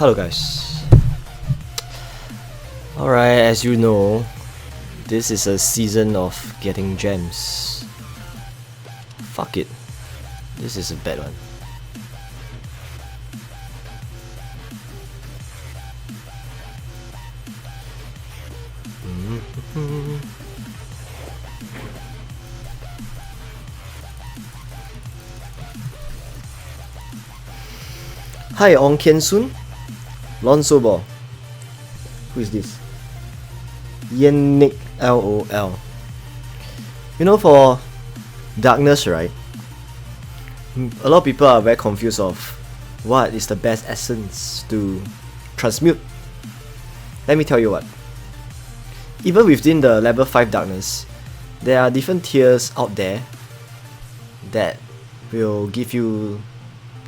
Hello guys. Alright, as you know, this is a season of getting gems. Fuck it. This is a bad one. Hi, Ong Kian Soon. Lonzo Ball. Who is this? Yannick LOL. You know, for darkness, right? A lot of people are very confused of what is the best essence to transmute. Let me tell you what. Even within the level 5 darkness, there are different tiers out there that will give you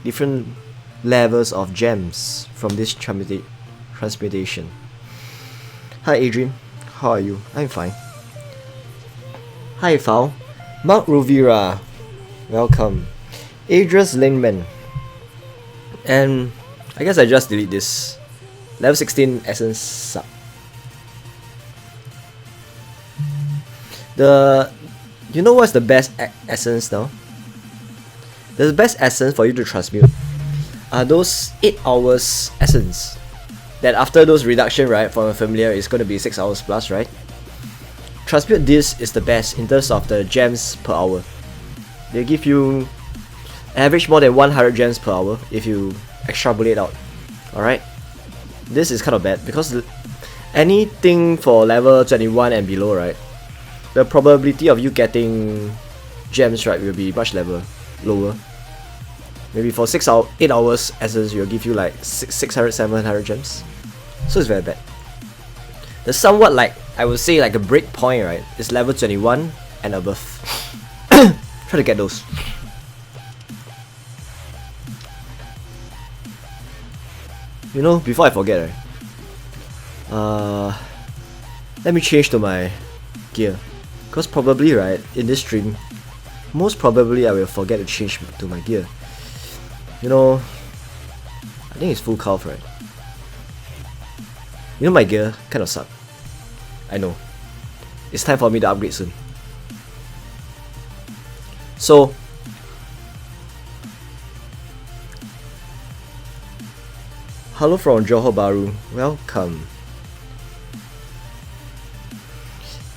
different levels of gems from this transmutation. Hi Adrian, how are you? I'm fine. Hi Fao, Mark Rovira, welcome. Adrius Lindman, and I guess I just delete this. Level 16 essence suck. You know what's the best essence now? The best essence for you to transmute are those 8 hours essence. That after those reduction, right, from a familiar is going to be 6 hours plus, right? Transmute this is the best in terms of the gems per hour. They give you average more than 100 gems per hour if you extrapolate out. Alright? This is kind of bad because anything for level 21 and below, right, the probability of you getting gems, right, will be much lower. Maybe for 8 hours essence, will give you like 600-700 gems. So it's very bad. The somewhat, like, I would say, like a break point, right, is level 21 and above. Try to get those. You know, before I forget, right, let me change to my gear. Because probably, right, in this stream, most probably I will forget to change to my gear. You know, I think it's full calf, right? You know, my gear kind of suck. I know. It's time for me to upgrade soon. So, hello from Johor Bahru. Welcome.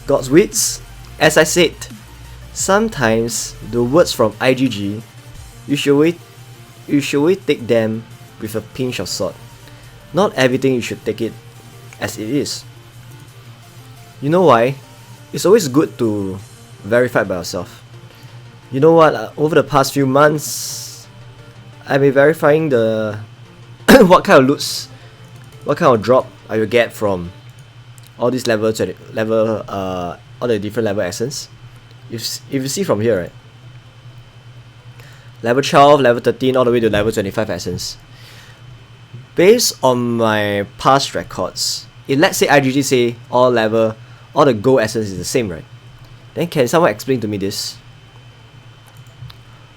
God's wits. As I said, sometimes the words from IGG, you should always take them with a pinch of salt. Not everything you should take it as it is. You know why? It's always good to verify by yourself. You know what? Over the past few months, I've been verifying the what kind of loots, what kind of drop I will get from all these all the different level essence. If you see from here, right? Level 12, level 13, all the way to level 25 essence. Based on my past records, if let's say IGG say all the gold essence is the same, right? Then can someone explain to me this?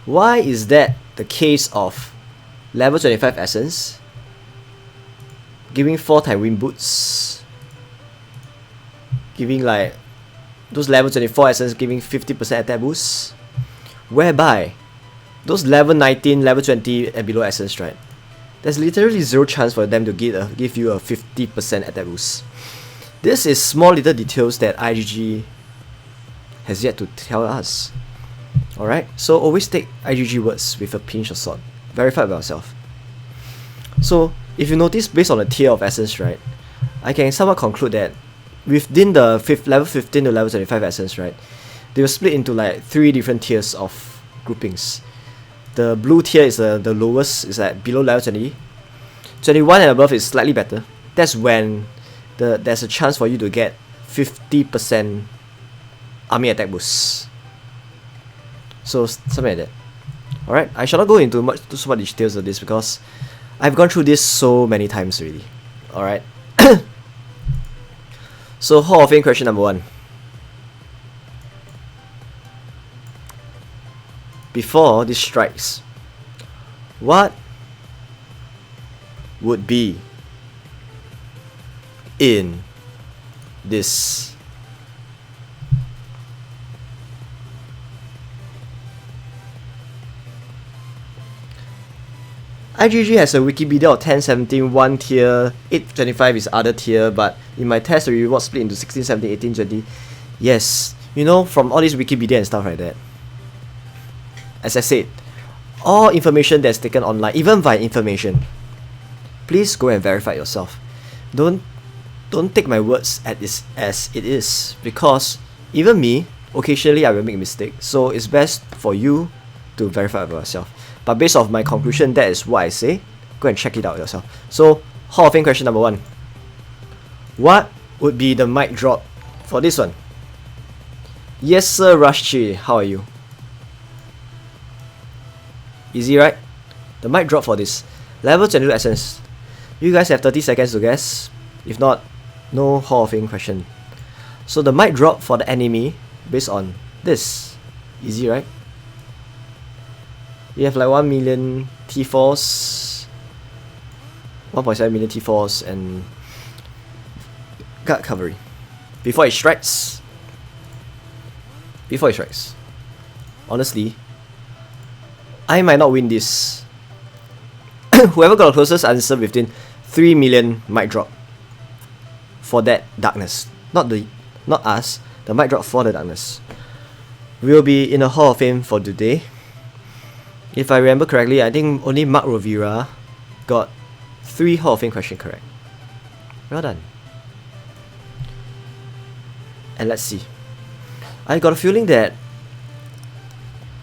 Why is that the case of level 25 essence giving 4-time wind boots, giving like those level 24 essence giving 50% attack boost, whereby those level 19, level 20 and below essence, right, there's literally zero chance for them to give you a 50% attack boost. This is small little details that IGG has yet to tell us. Alright, so always take IGG words with a pinch of salt. Verify by yourself. So if you notice, based on the tier of essence, right, I can somewhat conclude that within the level 15 to level 25 essence, right, they will split into like 3 different tiers of groupings. The blue tier is the lowest, is like below level 20. 21 and above is slightly better. That's when there's a chance for you to get 50% army attack boost. So something like that. Alright, I shall not go into so much details of this because I've gone through this so many times already. Alright. So Hall of Fame question number 1. Before this strikes, what would be in this. IGG has a Wikipedia of 1017, one tier, 825 is other tier, but in my test the reward split into 16, 17, 18, 20. Yes, you know, from all this Wikipedia and stuff like that. As I said, all information that's taken online, even via information, please go and verify yourself. Don't take my words as it is, because even me, occasionally I will make mistakes. So it's best for you to verify about yourself. But based off my conclusion, that is what I say. Go and check it out yourself. So, Hall of Fame question number 1. What would be the mic drop for this one? Yes sir, Rushchi, how are you? Easy, right? The mic drop for this. Level 22 essence. You guys have 30 seconds to guess. If not, no Hall of Fame question. So the mic drop for the enemy based on this. Easy, right? You have like 1 million T4s, 1.7 million T4s, and guard cavalry. Before it strikes. Honestly, I might not win this. Whoever got the closest answer within 3 million might drop for that darkness. Not us, the mic drop for the darkness. We'll be in a Hall of Fame for today. If I remember correctly, I think only Mark Rovira got 3 Hall of Fame questions correct. Well done. And let's see. I got a feeling that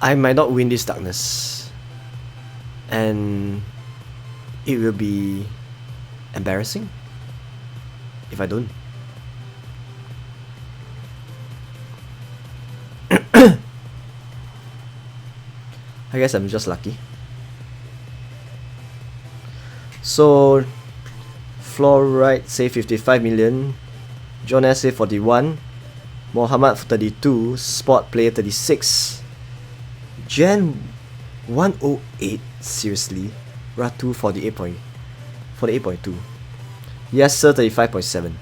I might not win this darkness. And it will be embarrassing if I don't. I guess I'm just lucky. So, Fluorite say 55 million, John S say 41, Mohammed 32, Sport Player 36, Jen 108, seriously, Ratu 48.2, Yes sir 35.7.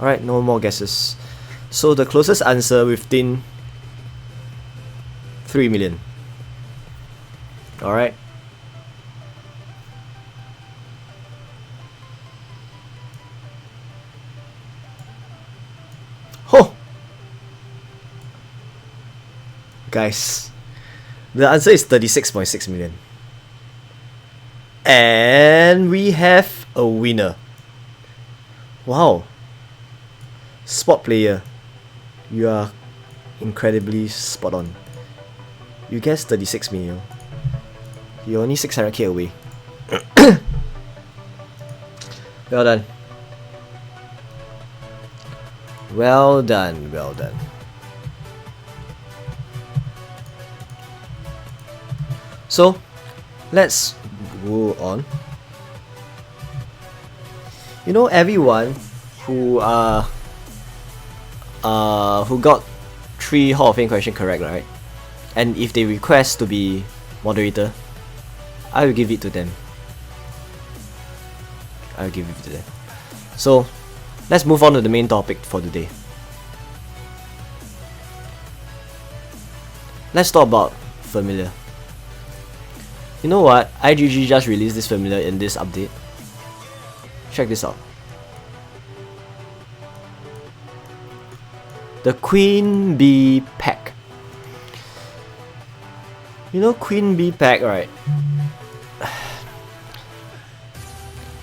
Alright, no more guesses. So the closest answer within 3 million. Alright. Oh! Guys, the answer is 36.6 million. And we have a winner. Wow. Sport Player, you are incredibly spot on. You guessed 36 million. You're only 600k away. Well done. Well done, well done. So, let's go on. You know, everyone who got 3 Hall of Fame questions correct, right? And if they request to be moderator, I will give it to them. So, let's move on to the main topic for today. Let's talk about Familiar. You know what? IGG just released this Familiar in this update. Check this out. The Queen Bee pack. You know Queen Bee pack, right?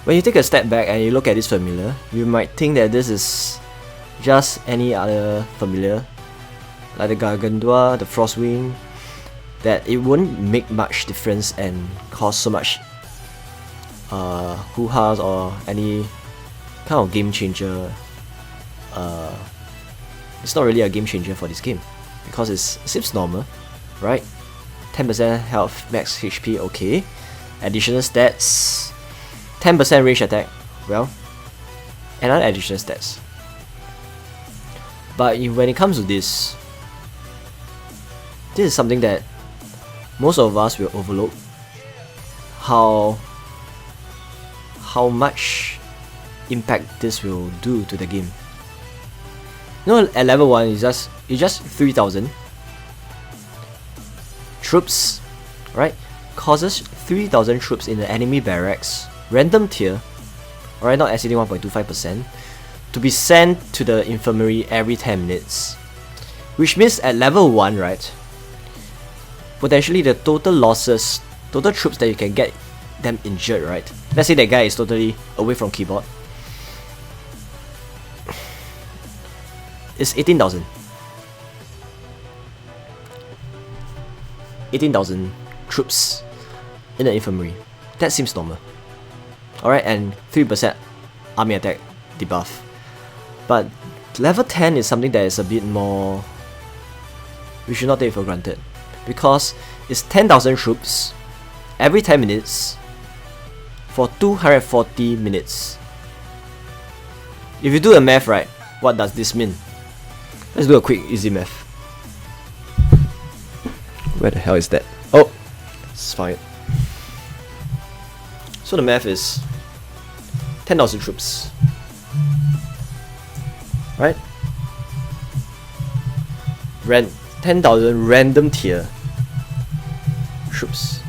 When you take a step back and you look at this Familiar, you might think that this is just any other Familiar, like the Gargantua, the Frostwing, that it won't make much difference and cause so much hoo-has or any kind of game changer. It's not really a game changer for this game because it seems normal, right? 10% health, max HP, okay. Additional stats, 10% range attack, well, another additional stats. But when it comes to this is something that most of us will overlook. How much impact this will do to the game. You know, at level 1 it's just 3000 troops, right? Causes 3000 troops in the enemy barracks, random tier, alright, not exceeding 1.25%, to be sent to the infirmary every 10 minutes. Which means at level 1, right, potentially the total losses, total troops that you can get them injured, right? Let's say that guy is totally away from keyboard. It's 18,000. 18,000 troops in the infirmary. That seems normal. Alright, and 3% army attack debuff. But level 10 is something that is a bit more, we should not take it for granted, because it's 10,000 troops every 10 minutes for 240 minutes. If you do the math right, what does this mean? Let's do a quick easy math. Where the hell is that? Oh, it's fine. So the math is 10,000 troops, right? 10,000 random tier troops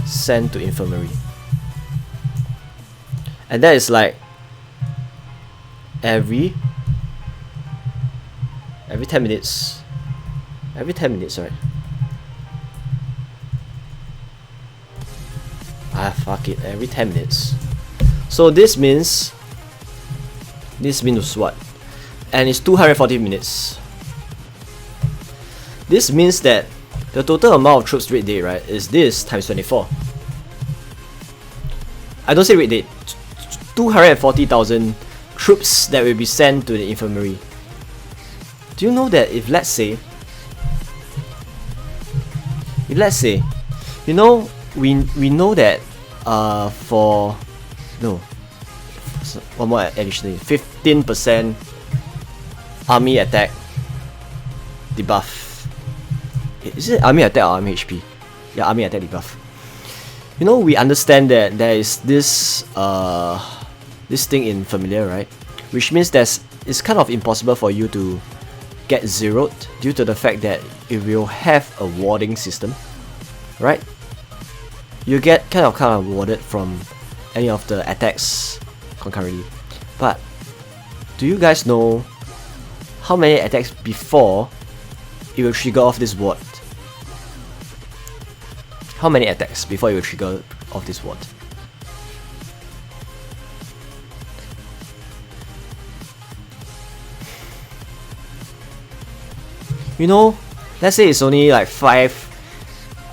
sent to infirmary, and that is like every 10 minutes. Every 10 minutes, right? Fuck it, every 10 minutes. So this means what? And it's 240 minutes. This means that the total amount of troops rate date, right, is this times 24. I don't say rate date. 240,000 troops that will be sent to the infirmary. Do you know that if let's say, you know, we know that for one more additionally, 15% army attack debuff. Is it army attack or army HP? Yeah, army attack debuff. You know, we understand that there is this thing in familiar, right? Which means it's kind of impossible for you to get zeroed due to the fact that it will have a warding system, right? You get kind of warded from any of the attacks concurrently. But do you guys know how many attacks before it will trigger off this ward? How many attacks before it will trigger off this ward? You know, let's say it's only like 5,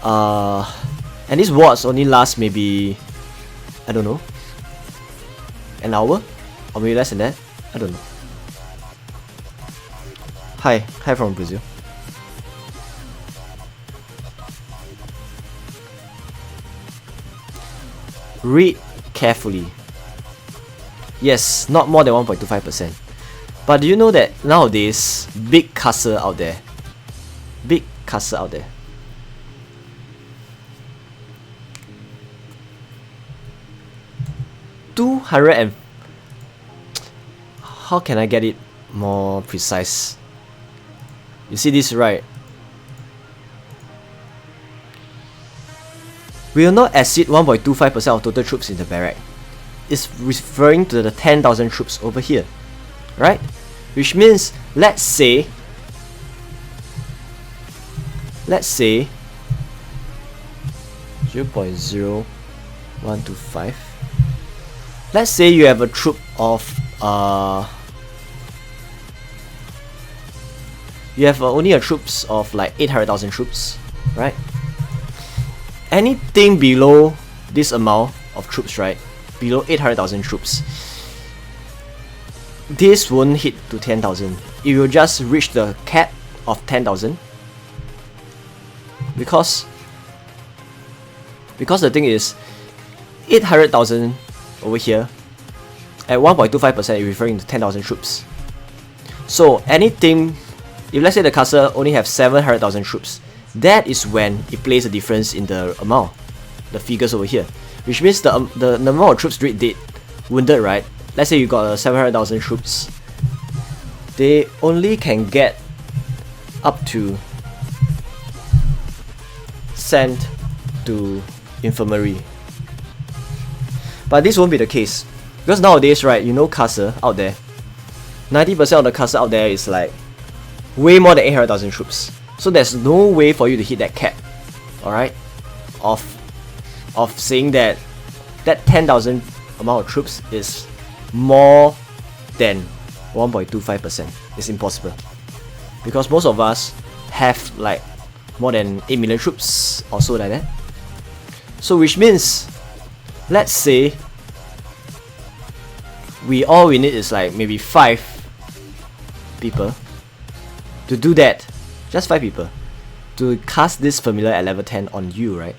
and these wards only last maybe, I don't know, an hour, or maybe less than that. I don't know. Hi from Brazil. Read carefully. Yes, not more than 1.25%. But do you know that nowadays, big castle out there, 200 and how can I get it more precise? You see this, right? Will not exceed 1.25% of total troops in the barrack. It's referring to the 10,000 troops over here, right? Which means, let's say 0.0125. Let's say you have a troop of you have only a troops of like 800,000 troops, right? Anything below this amount of troops, right? Below 800,000 troops, this won't hit to 10,000. It will just reach the cap of 10,000. Because the thing is, 800,000 over here at 1.25% is referring to 10,000 troops. So anything, if let's say the castle only have 700,000 troops, that is when it plays a difference in the amount, the figures over here. Which means the number of troops rate date wounded, right? Let's say you got 700,000 troops. They only can get up to sent to infirmary. But this won't be the case. Because nowadays, right, you know castle out there, 90% of the castle out there is like way more than 800,000 troops. So there's no way for you to hit that cap, alright, of saying that 10,000 amount of troops is more than 1.25%. It's impossible. Because most of us have like more than 8 million troops or so like that. So which means, let's say all we need is like maybe 5 people to do that. Just 5 people to cast this familiar at level 10 on you, right?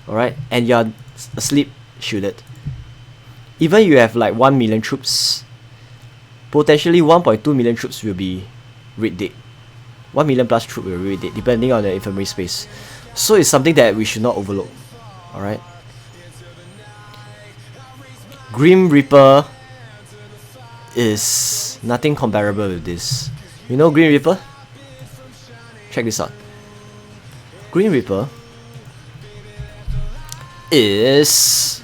Alright, and you're asleep, shielded. Even you have like 1 million troops, potentially 1.2 million troops will be raid dead. 1 million plus troops will be raid dead, depending on the infirmary space. So it's something that we should not overlook. Alright. Grim Reaper is nothing comparable with this. You know Grim Reaper? Check this out. Grim Reaper is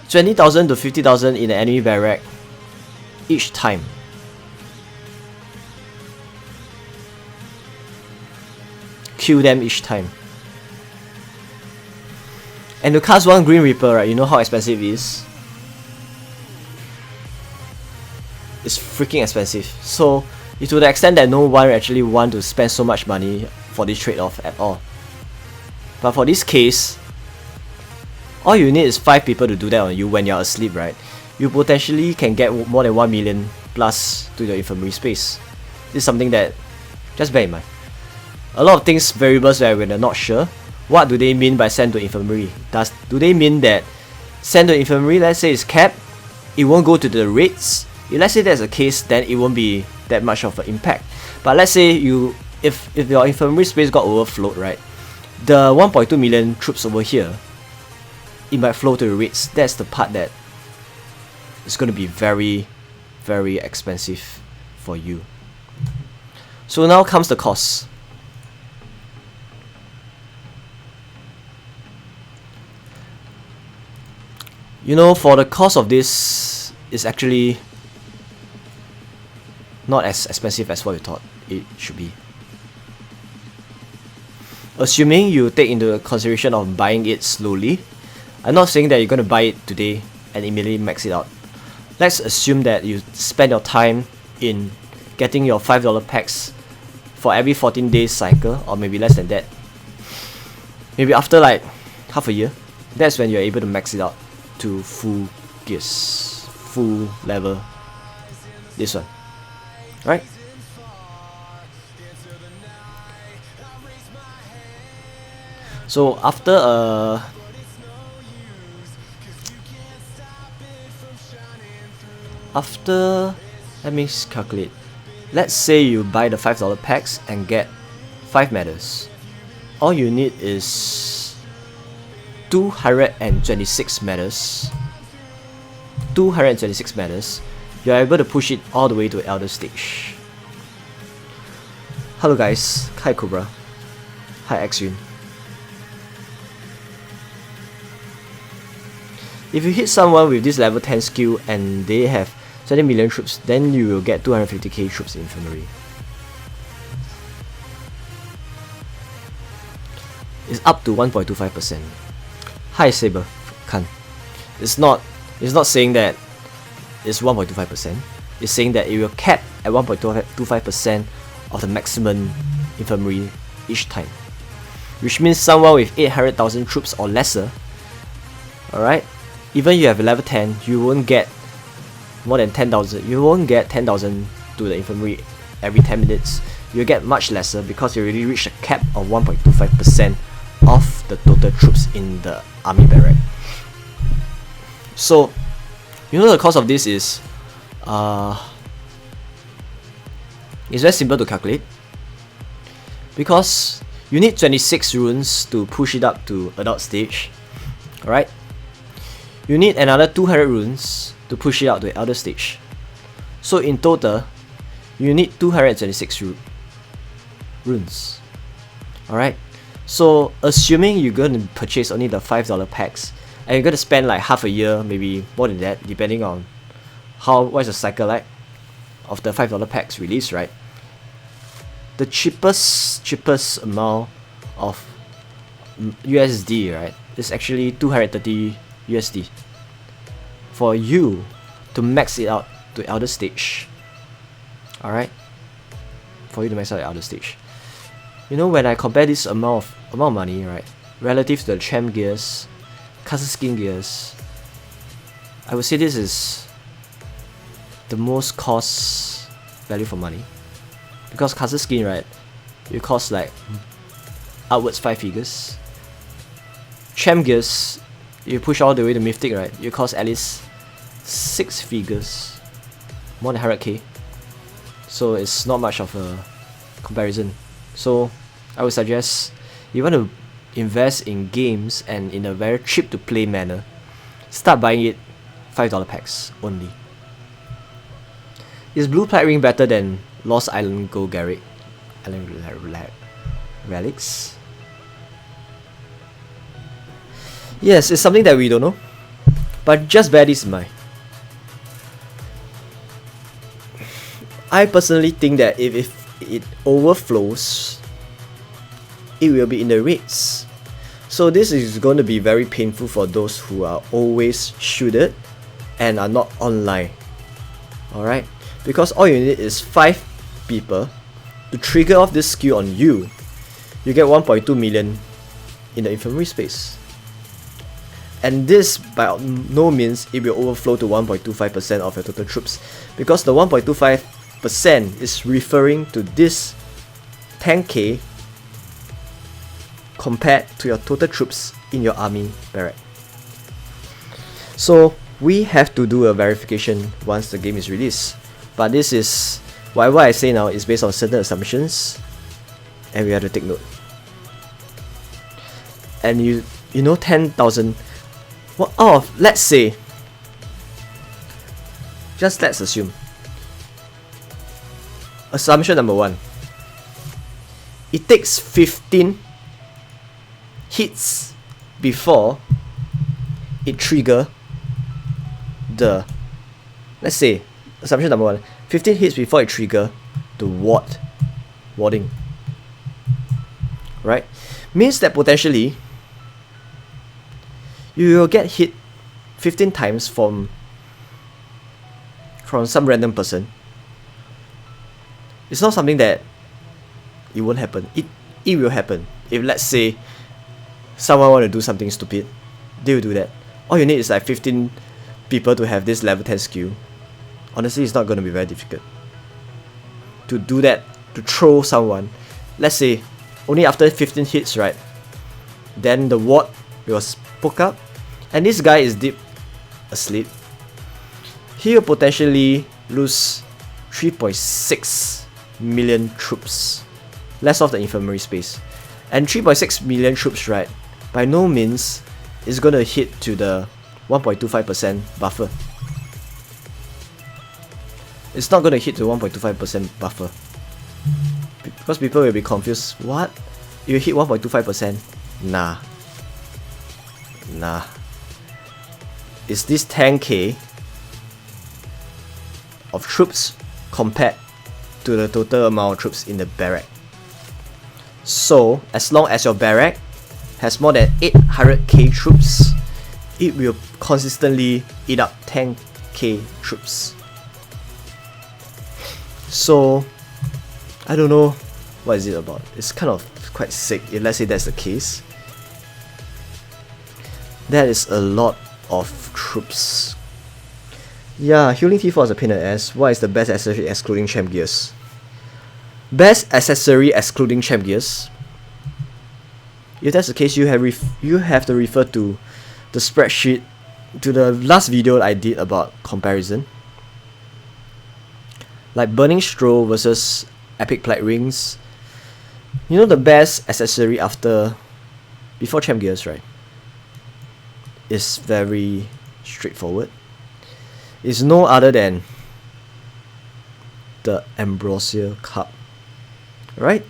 $20,000 to $50,000 in the enemy barrack each time. Kill them each time. And to cast one Green Reaper, right, you know how expensive it is? It's freaking expensive. So, it's to the extent that no one actually want to spend so much money for this trade-off at all. But for this case, all you need is 5 people to do that on you when you're asleep, right? You potentially can get more than 1 million plus to your infirmary space. This is something that, just bear in mind. A lot of things, variables where we're not sure. What do they mean by send to infirmary? Do they mean that send to infirmary, let's say it's capped, it won't go to the raids? If let's say that's the case, then it won't be that much of an impact. But let's say if your infirmary space got overflowed, right? The 1.2 million troops over here, it might flow to the raids. That's the part that is going to be very, very expensive for you. So now comes the cost. You know, for the cost of this, is actually not as expensive as what you thought it should be. Assuming you take into consideration of buying it slowly, I'm not saying that you're going to buy it today and immediately max it out. Let's assume that you spend your time in getting your $5 packs for every 14 days cycle, or maybe less than that. Maybe after like half a year, that's when you're able to max it out to full gears, full level. This one, right? So after let me calculate. Let's say you buy the $5 packs and get 5 medals. All you need is 226 medals. 226 medals. You are able to push it all the way to Elder stage. Hello guys, hi Cobra, hi Xyun. If you hit someone with this level 10 skill and they have 20 million troops, then you will get 250k troops in infirmary. It's up to 1.25%. Hi Saber Khan. It's not saying that it's 1.25%. It's saying that it will cap at 1.25% of the maximum infirmary each time. Which means someone with 800,000 troops or lesser, alright, even you have level 10, you won't get more than 10,000. You won't get 10,000 to the infirmary every 10 minutes. You'll get much lesser because you already reached a cap of 1.25% of the total troops in the army barrack. So, you know the cost of this is it's very simple to calculate. because you need 26 runes to push it up to adult stage. Alright? You need another 200 runes to push it out to elder stage. So in total, you need 226 runes. Alright? So assuming you're going to purchase only the $5 packs, and you're going to spend like half a year, maybe more than that, depending on what's the cycle like of the $5 packs release, right? The cheapest amount of USD, right, is actually 230 USD for you to max it out to elder stage. Alright? For you to max out the elder stage. You know, when I compare this amount of money, right, relative to the champ gears, custom skin gears, I would say this is the most cost value for money. Because custom skin, right, it costs like upwards 5 figures. Champ gears, you push all the way to mythic, right, it costs at least 6 figures, more than 100k. So it's not much of a comparison. So I would suggest, you want to invest in games and in a very cheap to play manner, start buying it $5 packs only. Is Blue Plague Ring better than Lost Island Gold Garrick relics? Yes, it's something that we don't know, but just bear this in mind. I personally think that if it overflows, it will be in the rates. So this is going to be very painful for those who are always shooted and are not online. Alright? Because all you need is 5 people to trigger off this skill on you. You get 1.2 million in the infirmary space. And this, by no means, it will overflow to 1.25% of your total troops, because the 1.25% is referring to this 10k compared to your total troops in your army barrack. So we have to do a verification once the game is released, but this is whatever I say now is based on certain assumptions, and we have to take note. And you know, 10,000, well, out of, let's say, just let's assume, assumption number 1, it takes 15 hits before it trigger the, let's say, assumption number 1, 15 hits before it trigger the warding, right? Means that potentially you will get hit 15 times from some random person. It's not something that it won't happen. It will happen. If, let's say, someone want to do something stupid, they will do that. All you need is like 15 people to have this level 10 skill. Honestly, it's not going to be very difficult to do that, to throw someone. Let's say only after 15 hits, right, then the ward will poke up, and this guy is deep asleep. He will potentially lose 3.6 million troops, less of the infirmary space. And 3.6 million troops, right, by no means is going to hit to the 1.25% buffer. It's not going to hit to 1.25% buffer, because people will be confused. What? You hit 1.25%? Nah. It's this 10k of troops compared to the total amount of troops in the barrack. So as long as your barrack has more than 800k troops, it will consistently eat up 10k troops. So I don't know what is it about. It's kind of quite sick if, let's say, that's the case. That is a lot of troops. Yeah, healing T4 is a pain in the ass. What is the best accessory excluding champ gears? Best accessory excluding champ gears? If that's the case, you have to refer to the spreadsheet, to the last video I did about comparison. Like Burning Stroll versus Epic Plague Rings, You know the best accessory before champ gears, right? Is very straightforward. It's no other than the Ambrosia Cup, right?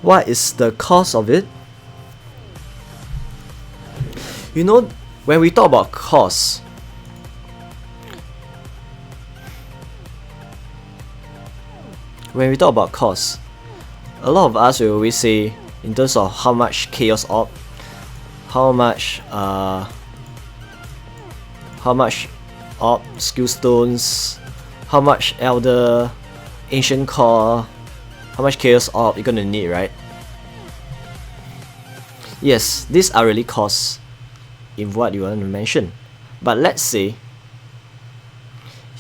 What is the cost of it? You know, when we talk about cost, a lot of us will always say in terms of how much Chaos Orb, how much Orb, Skill Stones, how much Elder, Ancient Core, how much Chaos Orb you're gonna need, right? Yes, these are really costs in what you want to mention. But let's say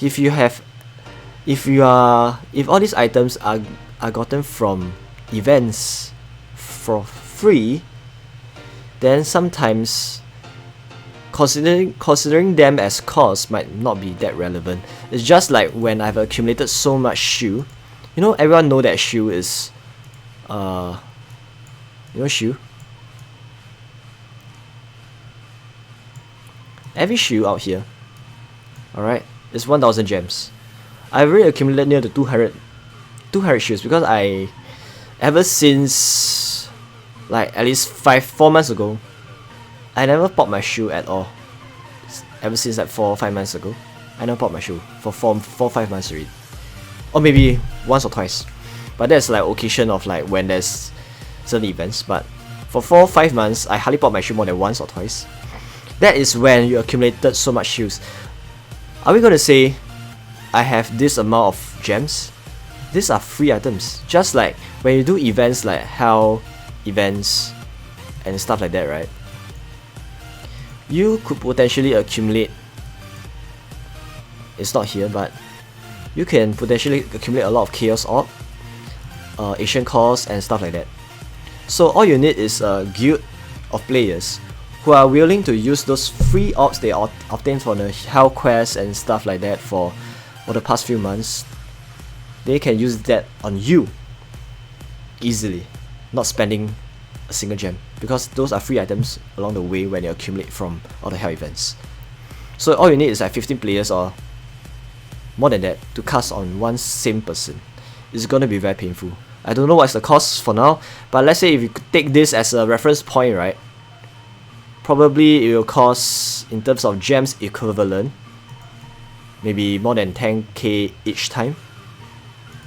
if all these items are gotten from events for free, then sometimes considering them as costs might not be that relevant. It's just like when I've accumulated so much shoe. You know, everyone know that shoe is shoe. Every shoe out here, alright, is 1000 gems. I've already accumulated near to 200 shoes because ever since like at least 4 months ago, I never popped my shoe at all. Ever since like 4 or 5 months ago, I never popped my shoe for 4-5 months already, or maybe once or twice. But that's like occasion of like when there's certain events. But for 4 or 5 months, I hardly popped my shoe more than once or twice. That is when you accumulated so much shoes. Are we gonna say I have this amount of gems? These are free items. Just like when you do events like hell events and stuff like that, right? You could potentially accumulate, it's not here, but you can potentially accumulate a lot of Chaos Orb, Ancient Cores and stuff like that. So all you need is a guild of players who are willing to use those free orbs they obtained from the hell quest and stuff like that for the past few months. They can use that on you easily, not spending a single gem, because those are free items along the way when you accumulate from all the hell events. So all you need is like 15 players or more than that to cast on one same person. It's gonna be very painful. I don't know what's the cost for now, but let's say if you could take this as a reference point, right? Probably it will cost, in terms of gems equivalent, maybe more than 10k each time.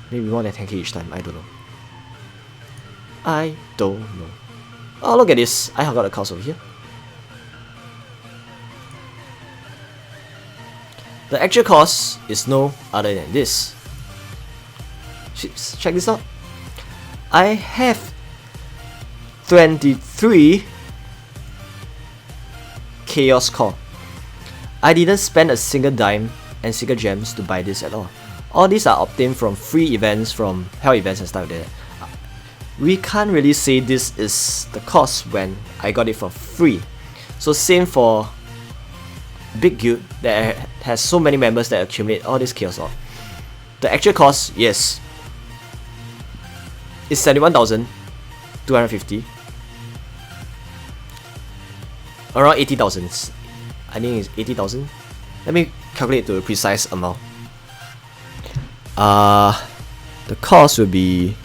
Maybe more than 10k each time, I don't know. Oh, look at this, I have got a cost over here. The actual cost is no other than this. Check this out. I have 23 Chaos Core. I didn't spend a single dime and single gems to buy this at all. All these are obtained from free events, from hell events and stuff like that. We can't really say this is the cost when I got it for free. So same for big guild that has so many members that accumulate all this Chaos Orb. The actual cost, yes, is 71,250. Around 80,000. I think it's 80,000. Let me calculate to a precise amount. The cost will be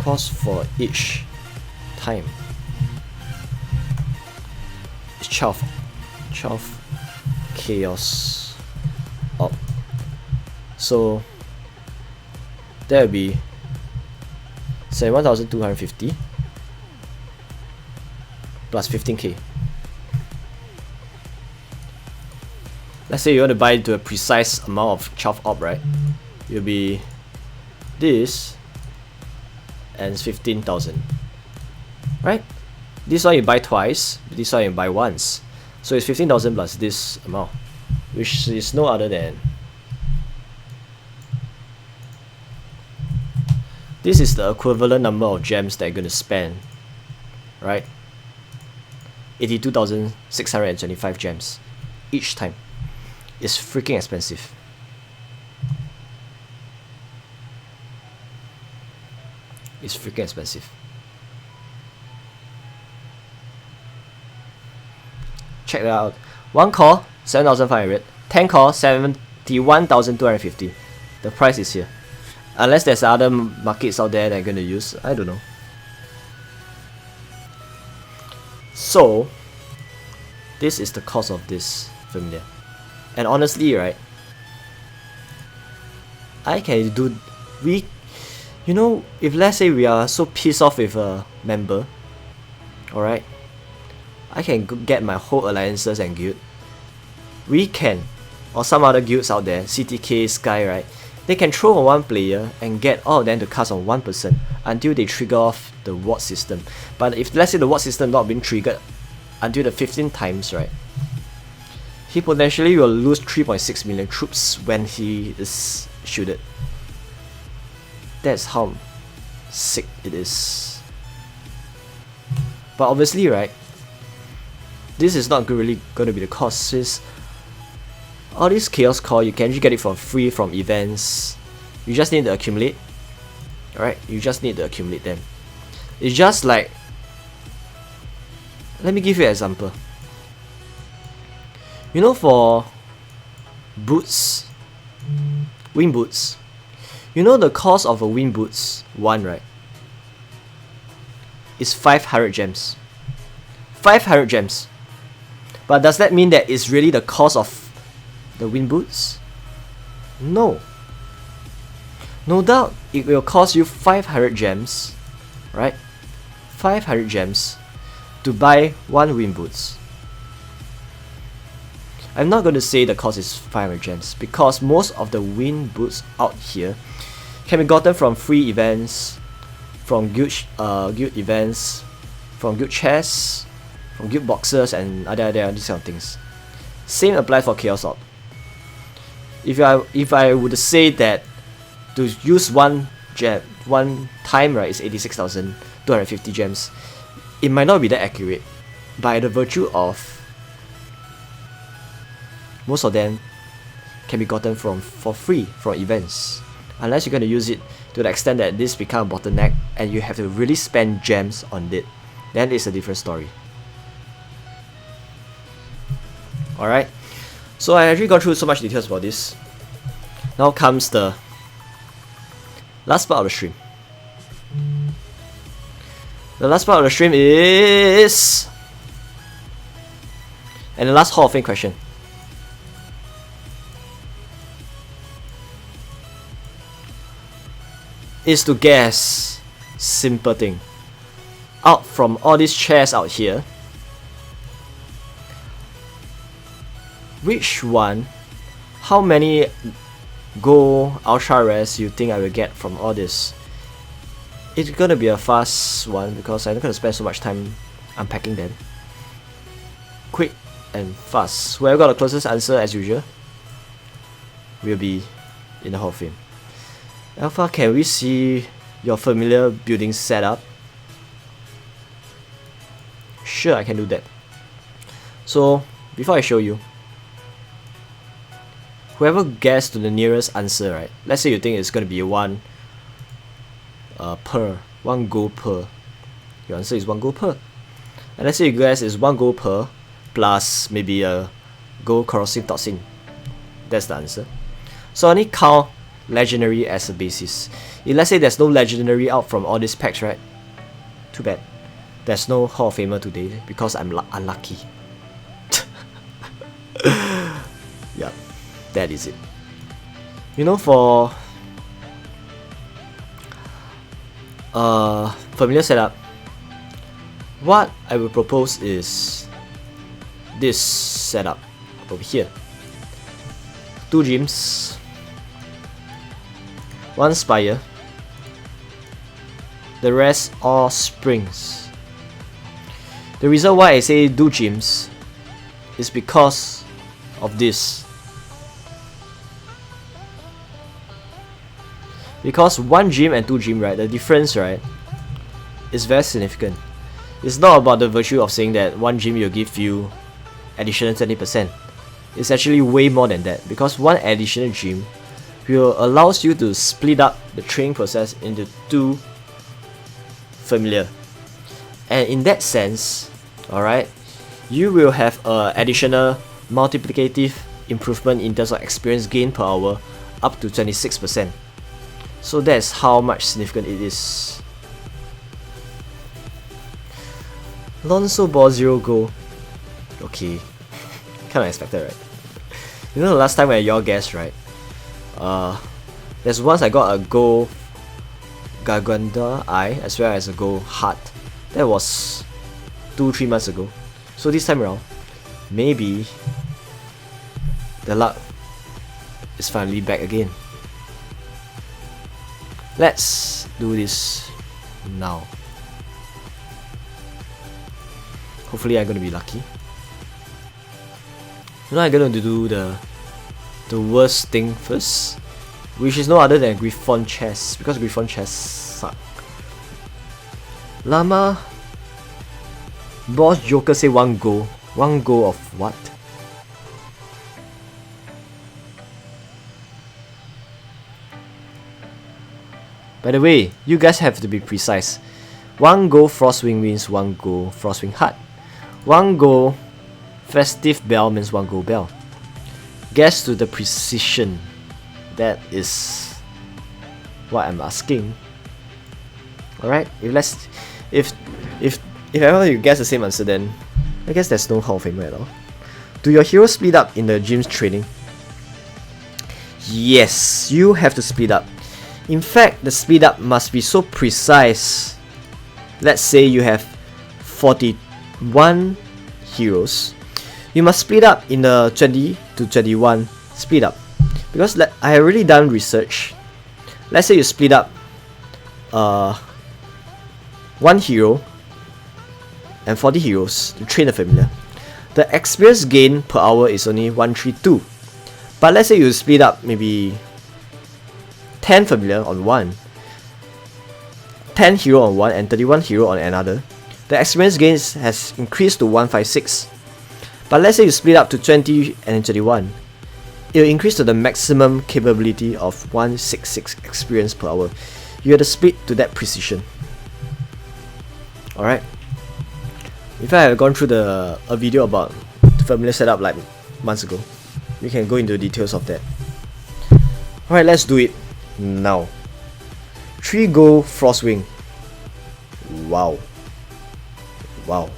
cost for each time. It's 12 Chaos Orb. So that would be 71,250 plus 15k. Let's say you want to buy to a precise amount of 12 orb, right? It'll be this and 15,000, right? This one you buy twice, this one you buy once. So it's 15,000 plus this amount, which is no other than, this is the equivalent number of gems that you're going to spend, right? 82,625 gems each time. It's freaking expensive. It's freaking expensive. Check that out. 1 core, 7,500. 10 core, 71,250. The price is here. Unless there's other markets out there that I'm gonna use. I don't know. So, this is the cost of this familiar. And honestly, right, I can do, you know, if let's say we are so pissed off with a member, alright, I can get my whole alliances and guild. We can, or some other guilds out there, CTK, Sky, right, they can throw on one player and get all of them to cast on one person until they trigger off the ward system. But if let's say the ward system not been triggered until the 15 times, right, he potentially will lose 3.6 million troops when he is shielded. That's how sick it is. But obviously, right, this is not really going to be the cost, since all these chaos core you can actually get it for free from events. You just need to accumulate. Alright, you just need to accumulate them. It's just like, let me give you an example. You know, for boots, wing boots, you know the cost of a wing boots one, right, is 500 gems. 500 gems. But does that mean that it's really the cost of the wing boots? No. No doubt it will cost you 500 gems, right? 500 gems to buy one wing boots. I'm not going to say the cost is 500 gems, because most of the wing boots out here can be gotten from free events, from guild events, from guild chests, from guild boxes, and other these kind of things. Same applies for Chaos Orb. If I would say that to use one time, right, is 86,250 gems, it might not be that accurate, by the virtue of most of them can be gotten for free from events, unless you're going to use it to the extent that this becomes a bottleneck and you have to really spend gems on it. Then it's a different story. Alright, so I actually gone through so much details about this. Now comes the last part of the stream. The last part of the stream is, and the last Hall of Fame question. Is to guess, simple thing, out from all these chairs out here, which one, how many gold ultra rares you think I will get from all this? It's gonna be a fast one because I'm not gonna spend so much time unpacking them. Quick and fast. Whoever got the closest answer, as usual, will be in the Hall of Fame. Alpha, can we see your familiar building setup? Sure, I can do that. So, before I show you, whoever guessed to the nearest answer, right? Let's say you think it's gonna be one gold per. Your answer is 1 gold per. And let's say you guess is 1 gold per plus maybe a gold corrosive toxin. That's the answer. So I only count legendary as a basis. If let's say there's no legendary out from all these packs, right? Too bad. There's no Hall of Famer today because I'm unlucky. Yeah, that is it. You know, for familiar setup, what I will propose is this setup over here. 2 gyms, 1 spire, the rest all springs. The reason why I say do gyms is because of this. Because 1 gym and 2 gym, right, the difference, right, is very significant. It's not about the virtue of saying that one gym will give you additional 20%. It's actually way more than that, because one additional gym will allows you to split up the training process into 2 familiar. And in that sense, alright, you will have an additional multiplicative improvement in terms of experience gain per hour up to 26%. So that's how much significant it is. Lonzo Ball 0 goal. Okay. Kinda expected, right? You know the last time when y'all guessed, right? There's once I got a goal Garganta Eye as well as a goal Heart. That was 2-3 months ago. So this time around, maybe the luck is finally back again. Let's do this now. Hopefully I'm gonna be lucky. You know I'm gonna do the worst thing first, which is no other than Griffon chest, because Griffon chests suck. Llama Boss Joker say 1 goal. 1 goal of what? By the way, you guys have to be precise. 1 goal Frostwing means 1 goal Frostwing Heart. 1 goal Festive Bell means 1 goal Bell. Guess to the precision. That is what I'm asking. Alright, if ever you guess the same answer, then I guess there's no Hall of Famer at all. Do your heroes split up in the gym's training? Yes, you have to split up. In fact, the split up must be so precise. Let's say you have 41 heroes. You must split up in the 20 to 21 split up. Because I already done research. Let's say you split up 1 hero and 40 heroes to train a familiar. The experience gain per hour is only 132. But let's say you split up maybe 10 familiar on one, 10 hero on one, and 31 hero on another. The experience gains has increased to 156. But let's say you split up to 20 and 21. It will increase to the maximum capability of 166 experience per hour. You have to split to that precision. Alright. If I have gone through a video about the familiar setup like months ago, we can go into the details of that. Alright, let's do it now. 3 gold Frostwing. Wow. Wow.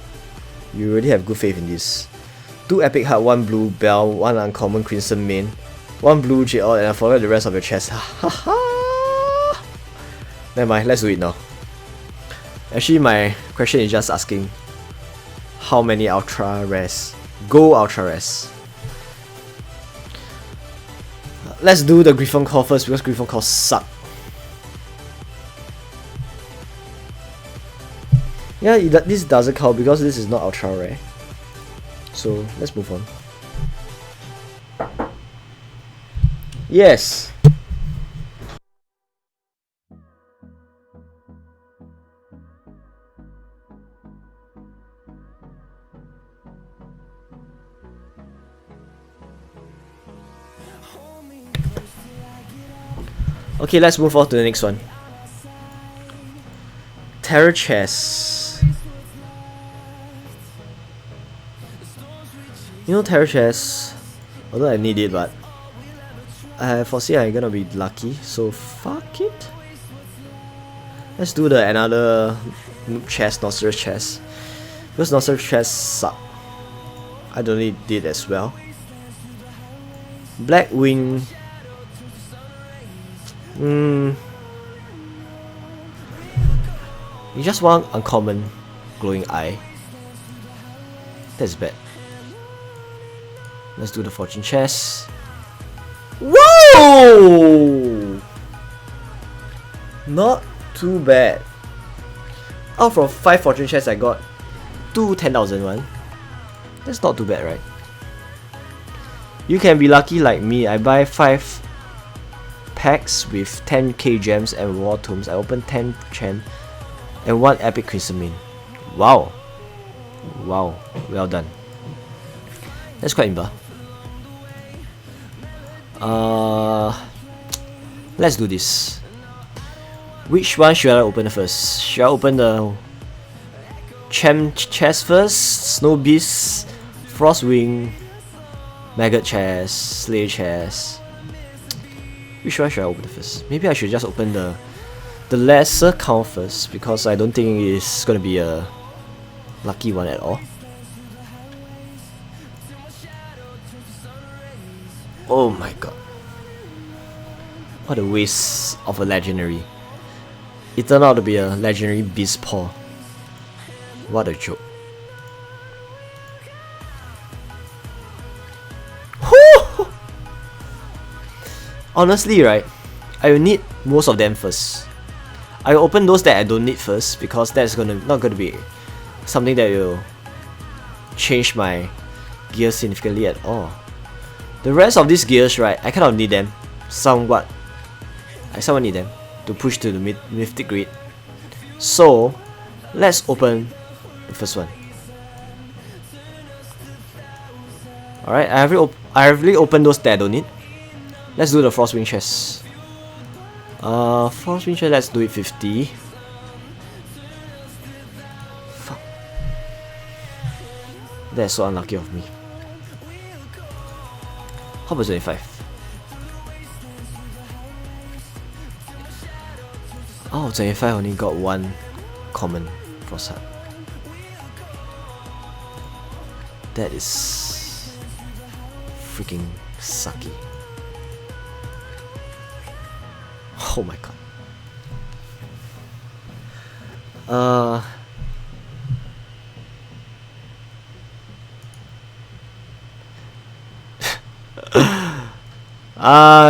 You already have good faith in this. 2 epic heart, 1 blue bell, 1 uncommon crimson main, 1 blue JL, and I forgot the rest of your chest. Never mind, let's do it now. Actually, my question is just asking how many ultra rares. Go ultra rares. Let's do the Griffon call first because Griffon calls suck. Yeah, this doesn't count because this is not ultra rare. So let's move on. Yes. Okay, let's move on to the next one. Terror chest. You know Terror chest, although I need it, but I foresee I'm gonna be lucky, so fuck it. Let's do the another noob chest, Nostrous chest. Because Nostrous chest suck. I don't need it as well. Black Wing. You just want uncommon glowing eye. That's bad. Let's do the fortune chest. Whoa! Not too bad. Out from 5 fortune chests I got 2 10,000 one. That's not too bad, right? You can be lucky like me. I buy 5 packs with 10k gems and war tomes. I open 10 gem and 1 epic crimson main. Wow. Wow. Well done. That's quite imba. Let's do this. Which one should I open first? Should I open the Champ chest first? Snow Beast, Frostwing, Maggot chest, Slay chest. Which one should I open first? Maybe I should just open the lesser count first, because I don't think it's gonna be a lucky one at all. Oh my god. What a waste of a legendary. It turned out to be a legendary Beast Paw. What a joke. Honestly, right, I will need most of them first. I will open those that I don't need first, because that's not gonna be something that will change my gears significantly at all. The rest of these gears, right, I kind of need them somewhat. I somewhat need them to push to the mythic grade. So let's open the first one. Alright, I have already opened those that I don't need. Let's do the Frostwing chest. Frostwing chest, let's do it 50. Fuck. That's so unlucky of me. How about 25? Oh, 25 only got one common Frost Heart. That is freaking sucky. Oh my god.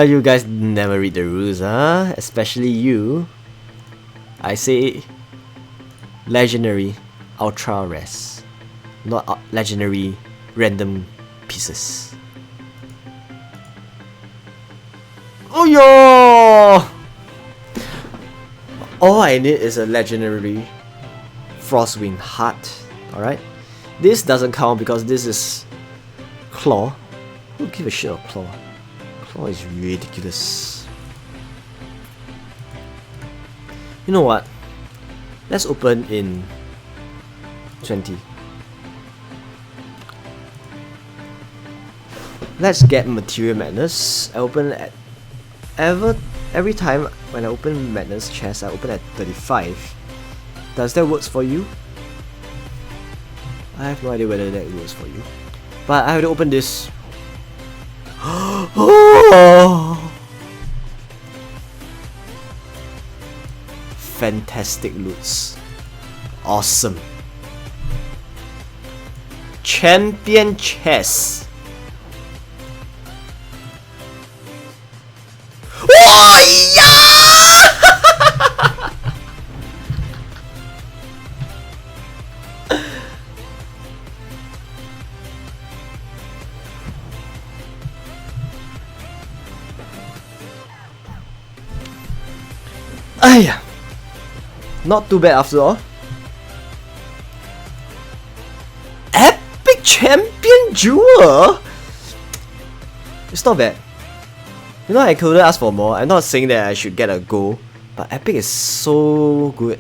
You guys never read the rules, huh? Especially you. I say legendary ultra rares, not legendary random pieces. Oh yo! All I need is a legendary Frostwing Heart. Alright? This doesn't count because this is Claw. Who give a shit of Claw? Claw is ridiculous. You know what? Let's open in 20. Let's get Material Madness. I open at every time when I open Madness chest, I open at 35. Does that work for you? I have no idea whether that works for you. But I have to open this. Fantastic loots. Awesome. Champion chest. Ayah. Not too bad after all. Epic Champion Jewel? It's not bad. You know, I couldn't ask for more. I'm not saying that I should get a gold, but Epic is so good.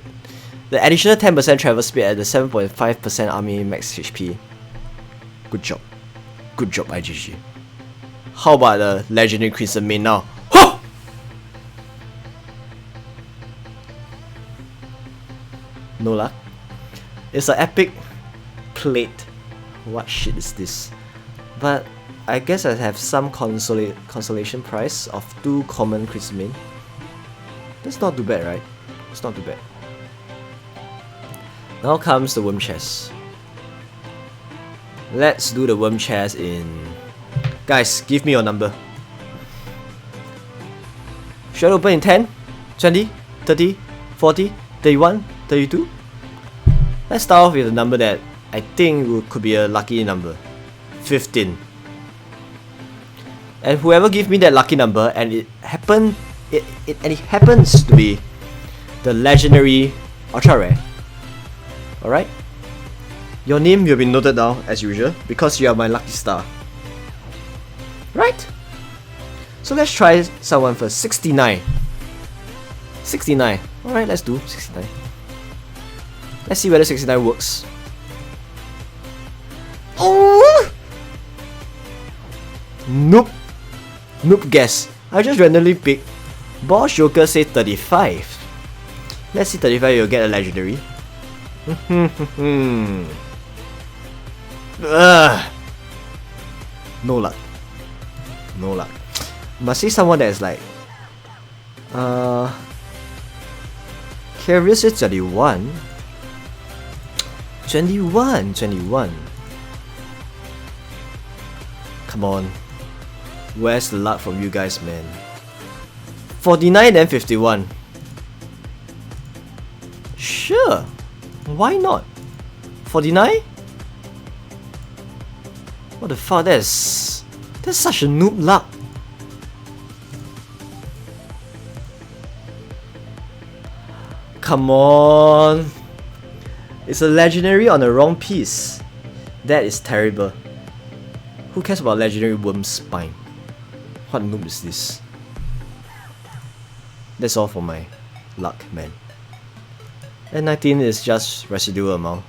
The additional 10% travel speed at the 7.5% army max HP. Good job. Good job, IGG. How about the Legendary Crimson Main now? Huh! No luck. It's an epic plate. What shit is this? But I guess I have some consolation prize of 2 common Crimson Main. That's not too bad, right? It's not too bad. Now comes the worm chest. Let's do the worm chest in... Guys, give me your number. Should I open in 10, 20, 30, 40, 31, 32? Let's start off with a number that I think could be a lucky number. 15. And whoever gives me that lucky number and it happens to be the legendary ultra rare. Alright? Your name will be noted down as usual because you are my lucky star. Right? So let's try someone first. 69. 69. Alright, let's do 69. Let's see whether 69 works. Oh! Nope. Nope guess. I just randomly picked Boss Joker say 35. Let's see 35 you'll get a legendary. No luck. No luck. Must see someone that is like Curious is 21. 21. Come on. Where's the luck from you guys, man? 49 then 51. Sure. Why not? 49? What the fuck? That's such a noob luck. Come on. It's a legendary on the wrong piece. That is terrible. Who cares about legendary worm spine? What noob is this? That's all for my luck, man. And 19 is just residual amount.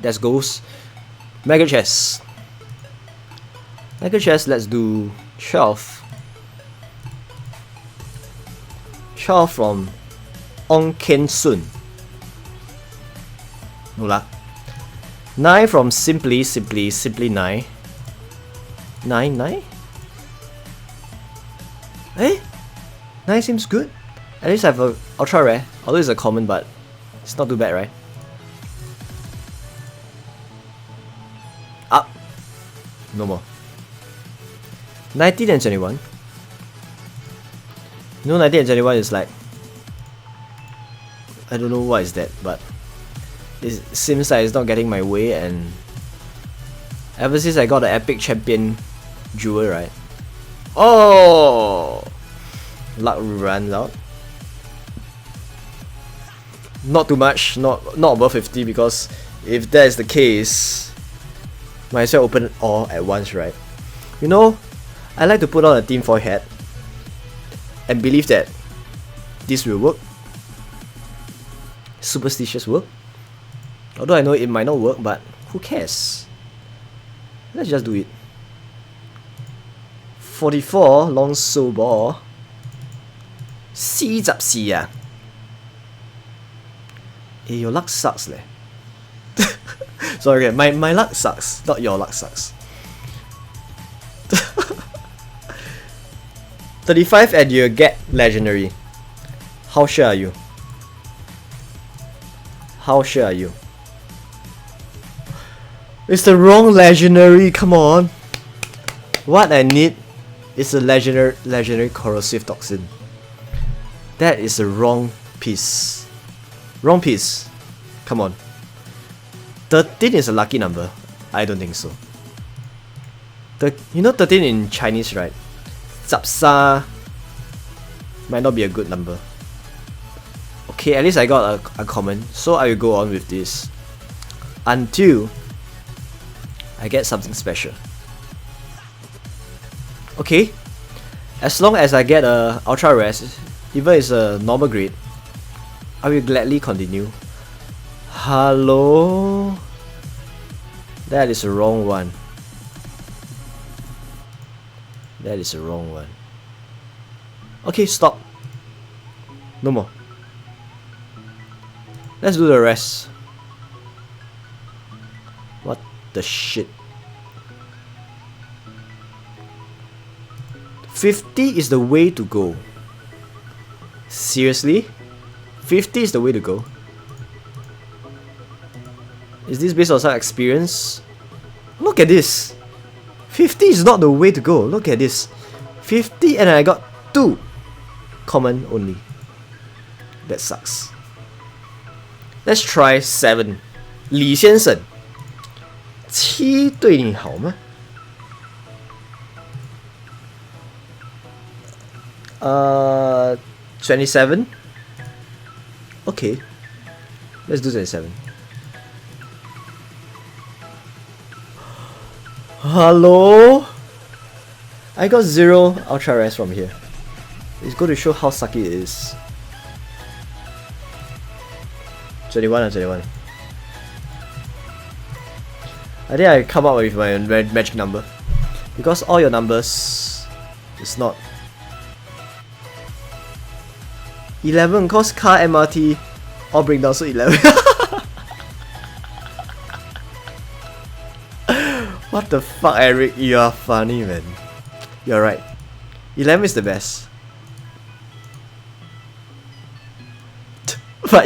That goes Mega Chest. Mega Chest, let's do 12. 12 from Ong Ken Sun. No luck. 9 from Simply 9. 9? Eh? 9 seems good. At least I have a ultra rare, although it's a common, but it's not too bad, right? Up. No more. 19 and 21. You know, 19 and 21 is like, I don't know what is that, but it seems like it's not getting my way, and ever since I got the epic champion jewel, right? Oh, luck runs out. Not too much, not above 50, because if that is the case, might as well open all at once, right? You know, I like to put on a Team 4 hat and believe that this will work. Superstitious work. Although I know it might not work, but who cares? Let's just do it. 44 long soul ball. 44 ah. Hey, your luck sucks leh. Sorry, my luck sucks, not your luck sucks. 35 and you get legendary. How sure are you? How sure are you? It's the wrong legendary, come on. What I need is a legendary corrosive toxin. That is the wrong piece. Wrong piece. Come on. 13 is a lucky number. I don't think so. You know 13 in Chinese, right? Zapsa might not be a good number. Okay, at least I got a common, so I will go on with this until I get something special. Okay, as long as I get a ultra rare, even it's a normal grade, I will gladly continue. Hello? That is the wrong one. That is the wrong one. Okay, stop. No more. Let's do the rest. What the shit? 50 is the way to go. Seriously? 50 is the way to go? Is this based on some experience? Look at this. 50 is not the way to go. Look at this. 50 and I got 2 common only. That sucks. Let's try 7. 李先生 7对你好吗？27. Okay. Let's do 27. Hello? I got 0 ultra rares from here. It's going to show how sucky it is. 21 or 21. I think I come up with my magic number. Because all your numbers is not 11, cause car, MRT all bring down, so 11. What the fuck, Eric? You are funny, man. You're right. 11 is the best. But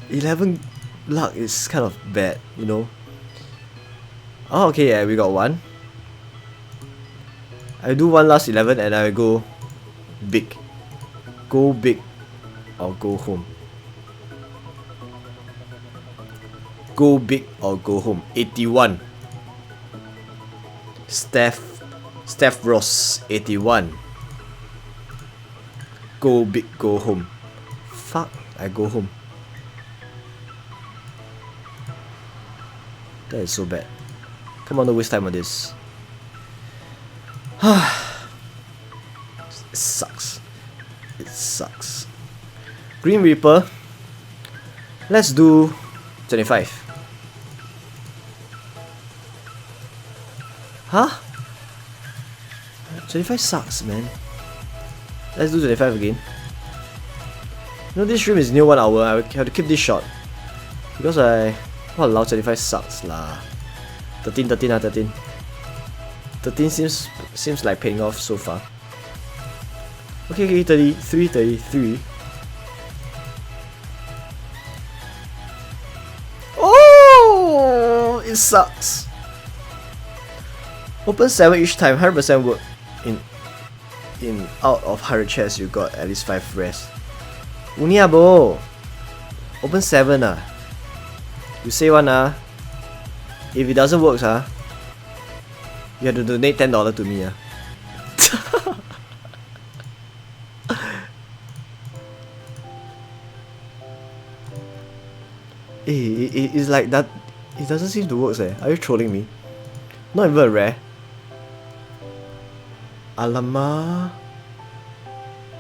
11 luck is kind of bad, you know. Oh, okay, yeah, we got 1. I do one last 11 and I go big. Go big or go home. Go big or go home. 81. Steph Ross, 81. Go big, go home. Fuck, I go home. That is so bad. Come on, don't waste time on this. It sucks. It sucks. Green Reaper. Let's do 25. Huh? 25 sucks, man. Let's do 25 again. You know, this stream is near 1 hour. I have to keep this short. Because Walao, 25 sucks lah. 13, 13. 13 seems like paying off so far. Okay, 33. Oh, it sucks. Open 7 each time, 100% work. In out of 100 chests, you got at least 5 rares. Uniabo. Open 7 ah. You say one ah. If it doesn't work you have to donate $10 to me ah. It's like that. It doesn't seem to work. Are you trolling me? Not even a rare. Alamak.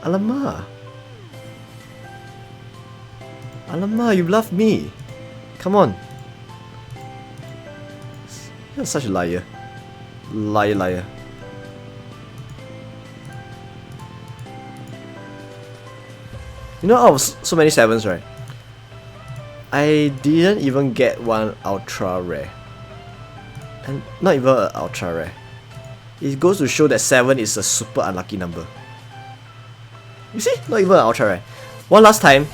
Alamak, you bluffed me. Come on. You're such a liar. Liar. You know, out of so many 7s, right? I didn't even get one ultra rare. And not even an ultra rare. It goes to show that 7 is a super unlucky number. You see? Not even an ultra rare. One last time,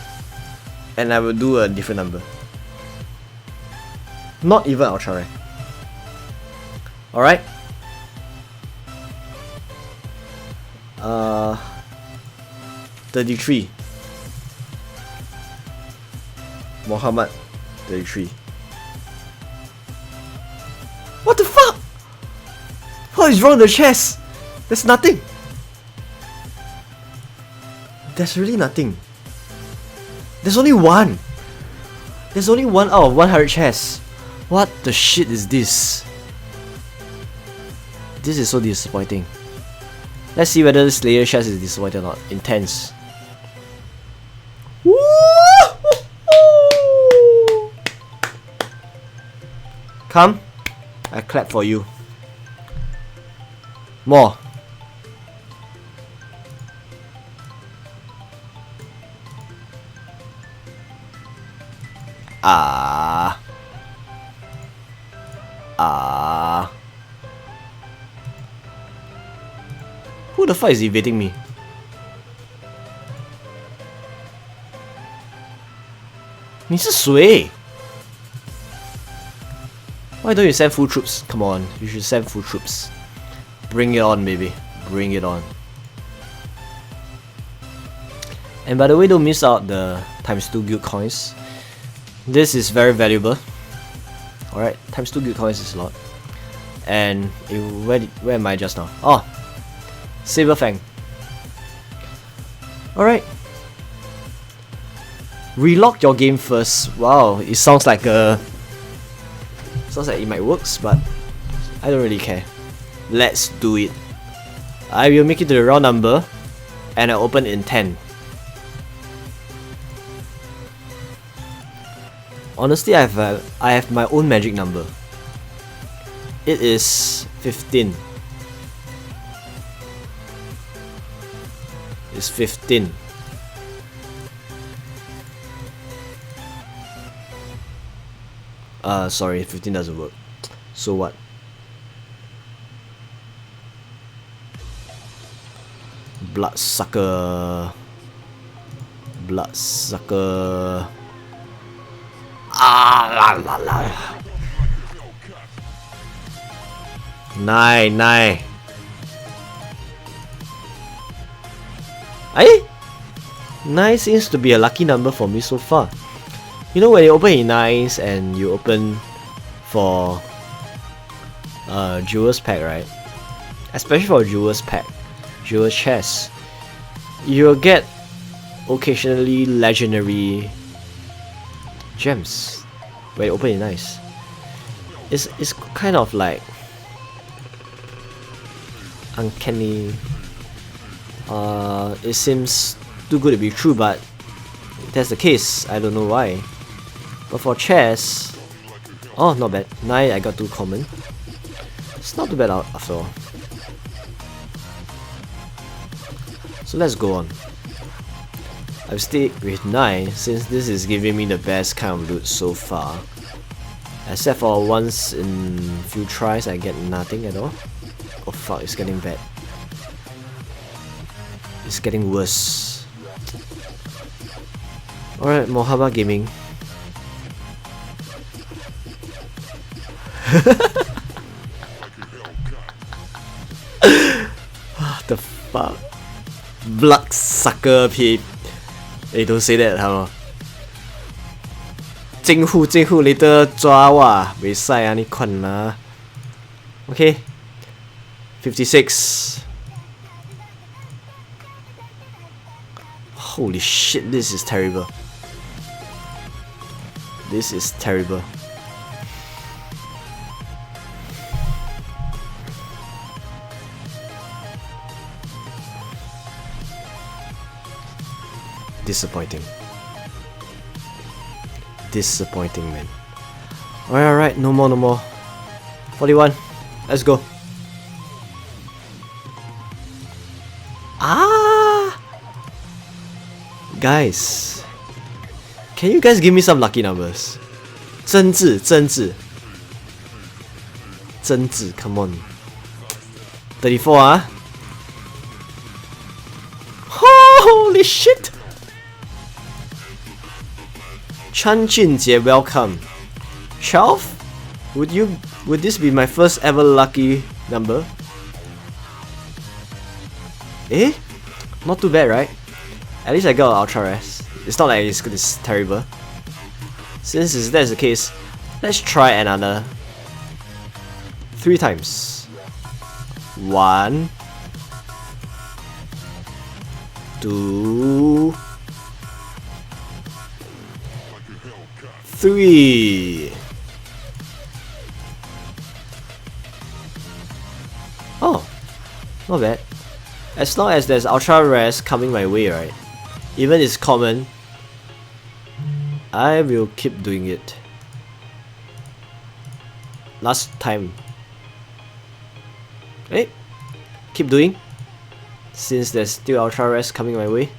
and I will do a different number. Not even ultra rare. Alright. 33. Muhammad, 33. What the fuck? What is wrong with the chest? There's nothing. There's really nothing. There's only 1. There's only 1 out of 100 chests. What the shit is this? This is so disappointing. Let's see whether this Slayer chest is disappointing or not. Intense. Woo! Come, I clap for you. More. Who the fuck is evading me? Ni是谁? Why don't you send full troops? Come on, you should send full troops. Bring it on, baby. Bring it on. And by the way, don't miss out the ×2 guild coins. This is very valuable. Alright, ×2 guild coins is a lot. And where am I just now? Oh, Saber Fang. Alright. Relock your game first. Wow, it sounds like a Sounds like it might work, but I don't really care. Let's do it. I will make it to the round number, and I open in 10. Honestly, I have my own magic number. It is 15. It's 15. Sorry, 15 doesn't work. So what? Bloodsucker. Bloodsucker. Ah, la la la. 9. Eh? 9 seems to be a lucky number for me so far. You know, when you open in 9s and you open for Jewel's Pack, right? Especially for Jewel's Pack, Jewel's Chest, you'll get occasionally legendary gems when you open in 9s. It's kind of like uncanny. It seems too good to be true, but if that's the case, I don't know why. But for chess, oh, not bad. 9, I got 2 common. It's not too bad after all. So let's go on. I've stayed with 9 since this is giving me the best kind of loot so far. Except for once in few tries I get nothing at all. Oh fuck, it's getting bad. It's getting worse. Alright, Mohaba Gaming. What the fuck? Bloodsucker P. Hey, don't say that, huh? 政府 later 抓我，袂使啊，你看啦。Okay, 56. Holy shit, this is terrible. This is terrible. Disappointing. Disappointing, man. Alright, no more. 41. Let's go. Ah! Guys, can you guys give me some lucky numbers? 真挚, come on. 34, ah? Holy shit! Chan Junjie, welcome. 12? Would this be my first ever lucky number? Eh? Not too bad, right? At least I got an Ultra Rest. It's not like it's terrible. Since that's the case, let's try another 3 times. 1, 2, 3. Oh, not bad. As long as there's Ultra Rares coming my way, right? Even it's common, I will keep doing it. Last time. Hey, keep doing. Since there's still Ultra Rares coming my way.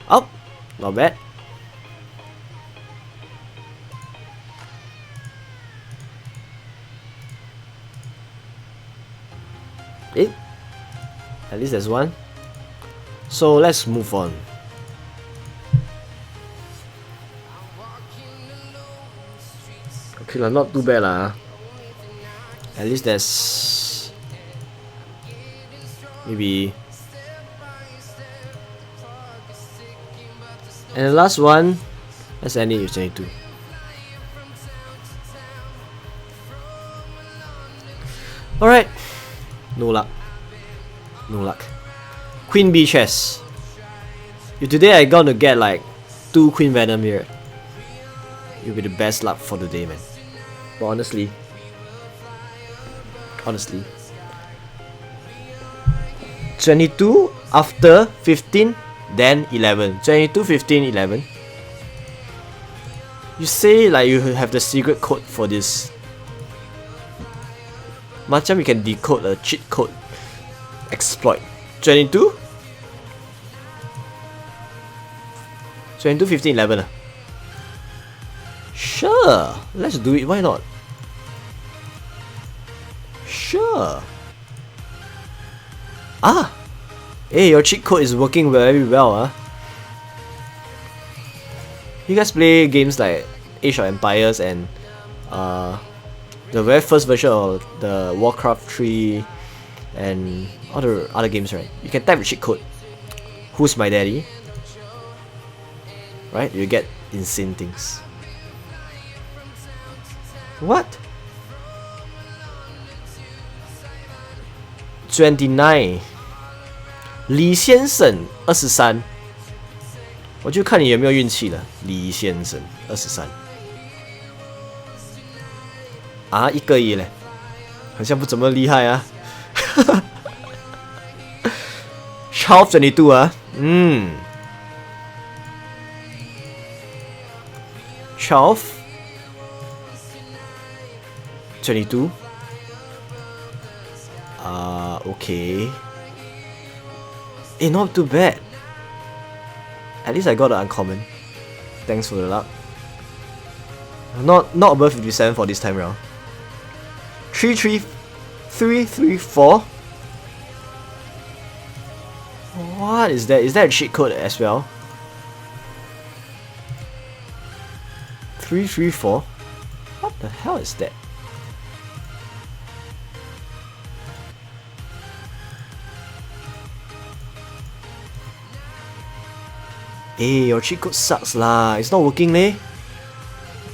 Oh, not bad. Hey, at least there's one. So let's move on. Okay lah, not too bad lah. At least there's maybe. And the last one, let's end it with 22. Alright. No luck. No luck. Queen Bee chest. If today I gonna get like 2 Queen Venom here. you'll be the best luck for the day, man. But honestly, 22 after 15, then 11. 22, 15, 11. You say like you have the secret code for this. Macam you can decode a cheat code exploit. 22? 22, 15, 11. Sure, let's do it, why not? Sure. Ah! Hey, your cheat code is working very well, huh? You guys play games like Age of Empires and the very first version of the Warcraft 3 and other games, right? You can type the cheat code. Who's my daddy? Right? You get insane things. What? 29 李先生23，我就看你有没有运气了。李先生23啊，一个亿嘞，好像不怎么厉害啊。12 22啊12 22 okay. Not too bad. At least I got an uncommon. Thanks for the luck. Not above 57 for this time round. 3 3 3 3 4. What is that? Is that a cheat code as well? 3 3 4. What the hell is that? Hey, your cheat code sucks lah. It's not working leh.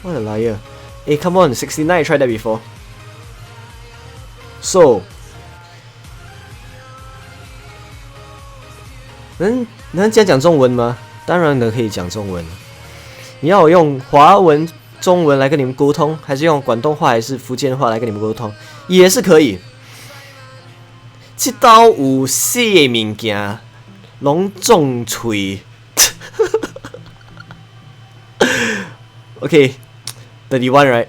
What a liar. Hey, come on, 69, I tried that before. So, 能讲中文吗？当然能可以讲中文。你要我用华文、中文来跟你们沟通，还是用广东话还是福建话来跟你们沟通，也是可以。这刀有四个物件，拢中喙。Okay, 31, right?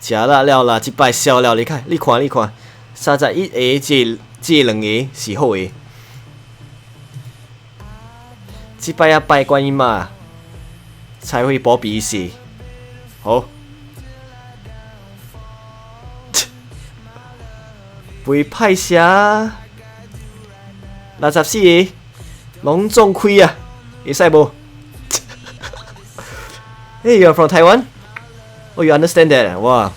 Chả là了啦，一摆笑了，你看，你看，31个这两个是好的，这摆要拜观音嘛，才会保庇死。好，袂歹写，64个。拢中开啊！会使无？Hey, you're from Taiwan? Oh, you understand that? Wow.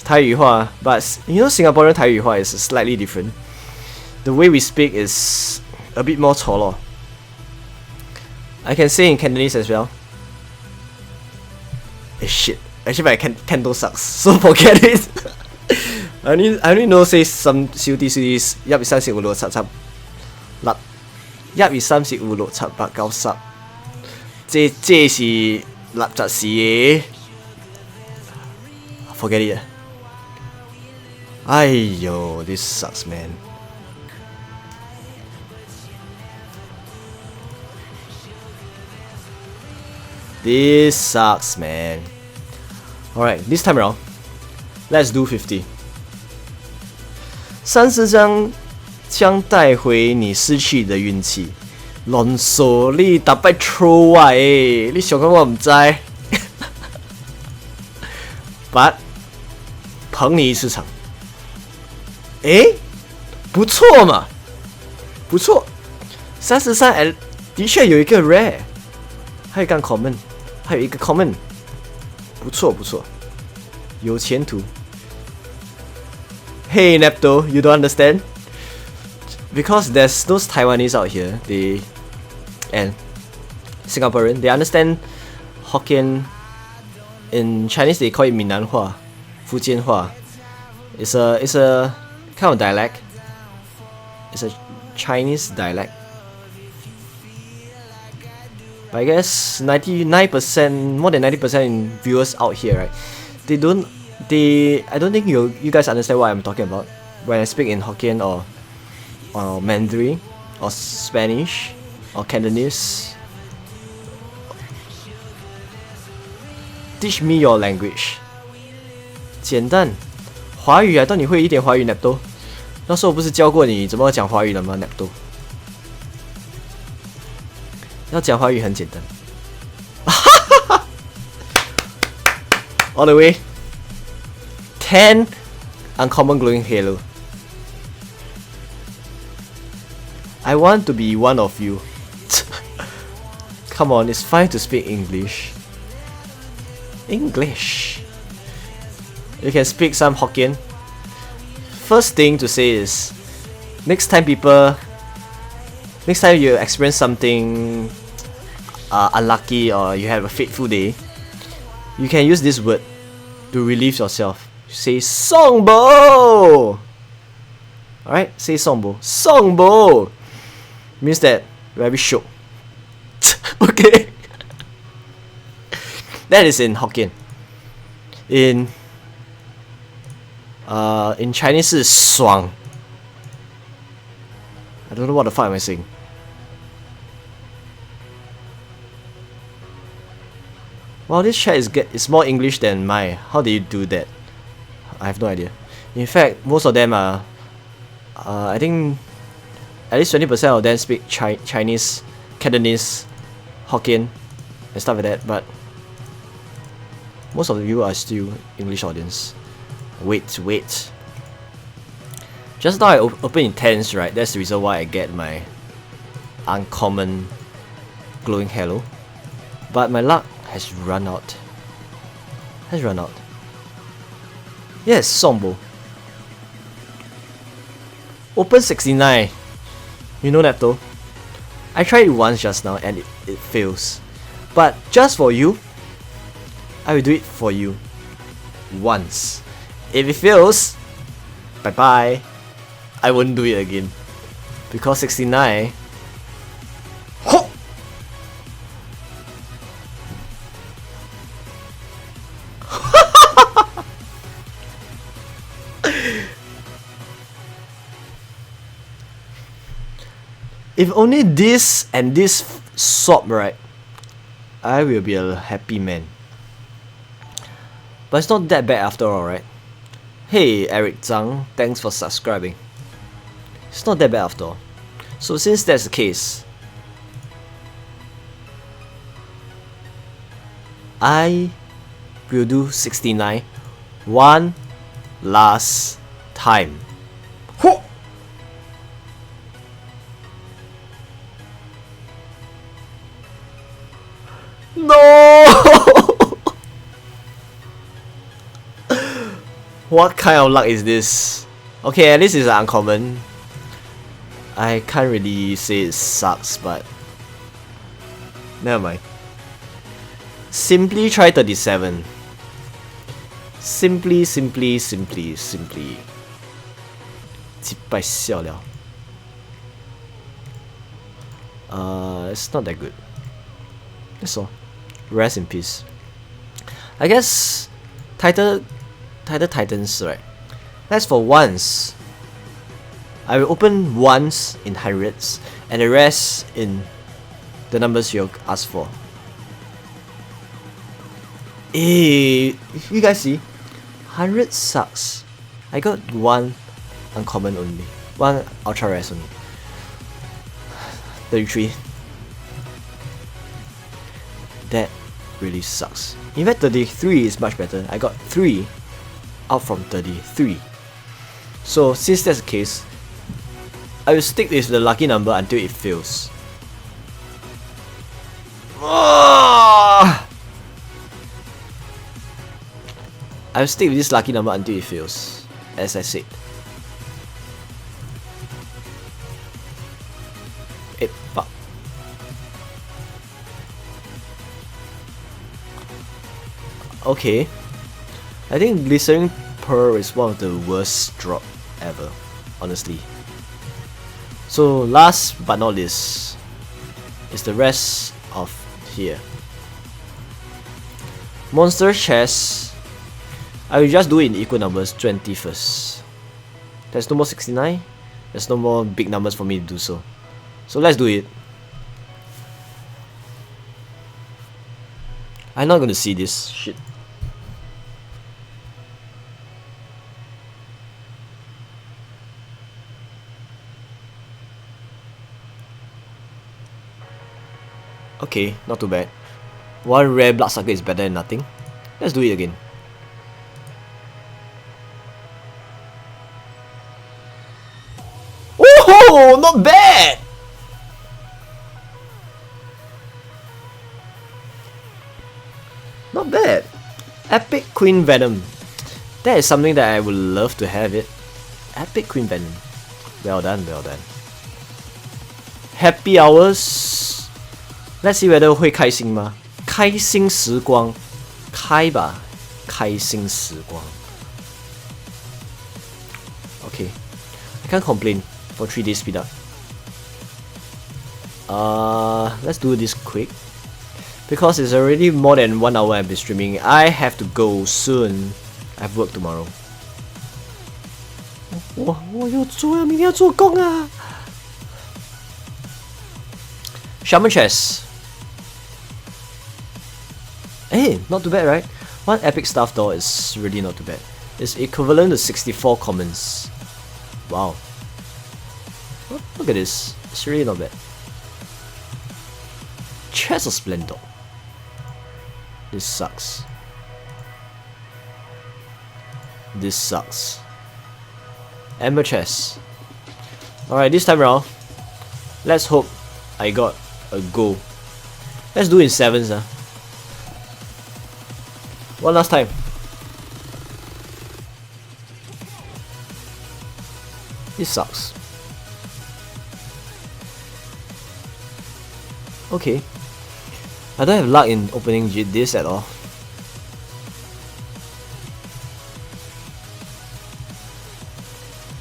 台语话 but you know Singaporean 台语话 is slightly different. The way we speak is a bit more 丑咯。I can say in Cantonese as well. Hey, shit. Actually, my Canto sucks, so forget it. I only know say some 小啲1 2 3 4 5 6 7 7 8 1 2 3 4 5 6 7 8 9 10，這是垃圾事嘅。Forget it. 哎呦 this sucks, man. This sucks, man. Alright, this time around, let's do 50. 30張。將帶回你失去的運氣。亂數你特別 throw 我誒，你想講我唔知。But 捧你一次場。誒，不錯嘛，不錯。33L 的確有一個 rare， 還有一個 common， 還有一個 common， 不錯不錯，有前途。Hey Nepto, you don't understand? Because there's those Taiwanese out here, and Singaporean, they understand Hokkien. In Chinese, they call it 闽南话, 福建话. It's a kind of dialect. It's a Chinese dialect. But I guess 99%, more than 90% viewers out here, right? I don't think you guys understand what I'm talking about when I speak in Hokkien or Mandarin or Spanish or Cantonese. Teach me your language. 简单，华语 I thought 你会一点华语 Nepto。那时候我不是教过你怎么讲华语了吗 Nepto？ 要讲华语很简单。All the way. 10 uncommon glowing halo. I want to be one of you. Come on, it's fine to speak English. English. You can speak some Hokkien. First thing to say is, next time you experience something unlucky or you have a fateful day, you can use this word to relieve yourself. Say Songbo! Alright, say Songbo. Songbo! Means that very shook. Okay? That is in Hokkien. In Chinese is 爽. I don't know what the fuck am I saying. Wow, this chat is more English than mine. How did you do that? I have no idea. In fact, most of them are, I think, at least 20% of them speak Chinese, Cantonese, Hokkien, and stuff like that. But most of you are still English audience. Wait. Just now I open in 10s, right? That's the reason why I get my uncommon glowing halo. But my luck has run out. Yes, Songbo. Open 69. You know that though. I tried it once just now and it fails. But just for you, I will do it for you. Once. If it fails, bye bye. I won't do it again. Because 69. Ho! If only this and this swap, right, I will be a happy man. But it's not that bad after all, right? Hey Eric Zhang, thanks for subscribing. It's not that bad after all. So since that's the case, I will do 69 one last time. Ho! No! What kind of luck is this? Okay, at least it's uncommon. I can't really say it sucks, but never mind. Simply try 37. Simply. 几百笑了. It's not that good. That's all. Rest in peace. I guess Titans, right? That's for once. I will open once in hundreds and the rest in the numbers you asked for. Hey, you guys see? 100 sucks. I got one uncommon only. One ultra rare only. 33. That really sucks. In fact, 33 is much better. I got 3 out from 33. So since that's the case, I will stick with the lucky number until it fails. I will stick with this lucky number until it fails, as I said. Fuck. Okay. I think Glycerin Pearl is one of the worst drop ever, honestly. So last but not least is the rest of here. Monster chest, I will just do it in equal numbers, 20 first. There's no more 69. There's no more big numbers for me to do so. So let's do it. I'm not gonna see this shit. Okay, not too bad. One rare bloodsucker is better than nothing. Let's do it again. Oh, not bad! Not bad. Epic Queen Venom. That is something that I would love to have it. Epic Queen Venom. Well done, well done. Happy hours. Let's see whether 会开心吗？开心时光，开吧，开心时光。Okay, I can't complain for 3D speed up. Let's do this quick. Because it's already more than 1 hour I've been streaming. I have to go soon. I have work tomorrow. 我要做啊，明天要做工啊。Shaman chest. Hey, not too bad, right? One epic staff door is really not too bad. It's equivalent to 64 commons. Wow. Look at this. It's really not bad. Chest of Splendor. This sucks. This sucks. Amber chest. Alright, this time around, let's hope I got a go. Let's do it in 7s. One last time. This sucks. Okay. I don't have luck in opening this at all.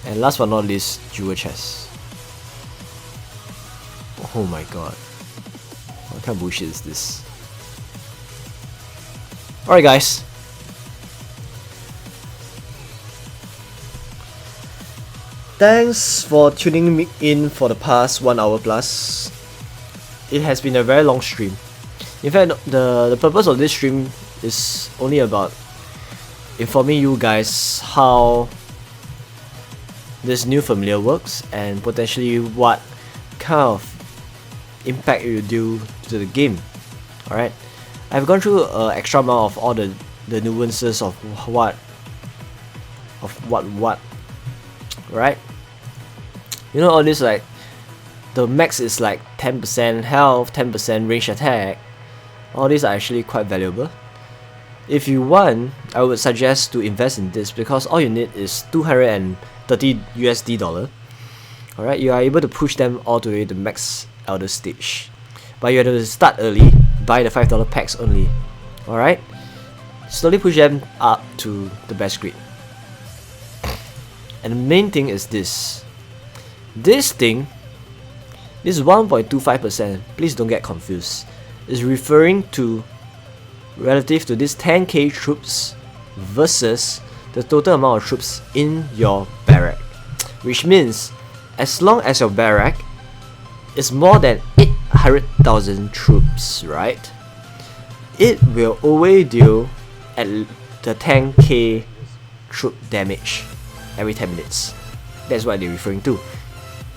And last but not least, jewel chest. Oh my god. What kind of bullshit is this? Alright guys. Thanks for tuning me in for the past 1 hour plus. It has been a very long stream. In fact, the purpose of this stream is only about informing you guys how this new familiar works and potentially what kind of impact it will do to the game. Alright, I've gone through an extra amount of all the nuances of what, right? You know, all this, like the max is like 10% health, 10% range attack. All these are actually quite valuable. If you want, I would suggest to invest in this because all you need is 230 USD dollar. Alright, you are able to push them all the way to max elder stage. But you have to start early, buy the $5 packs only. Alright? Slowly push them up to the best grade. And the main thing is this. This thing, this 1.25%, please don't get confused, is referring to relative to this 10k troops versus the total amount of troops in your barrack. Which means, as long as your barrack is more than 800,000 troops, right? It will always deal at the 10k troop damage every 10 minutes. That's what they're referring to.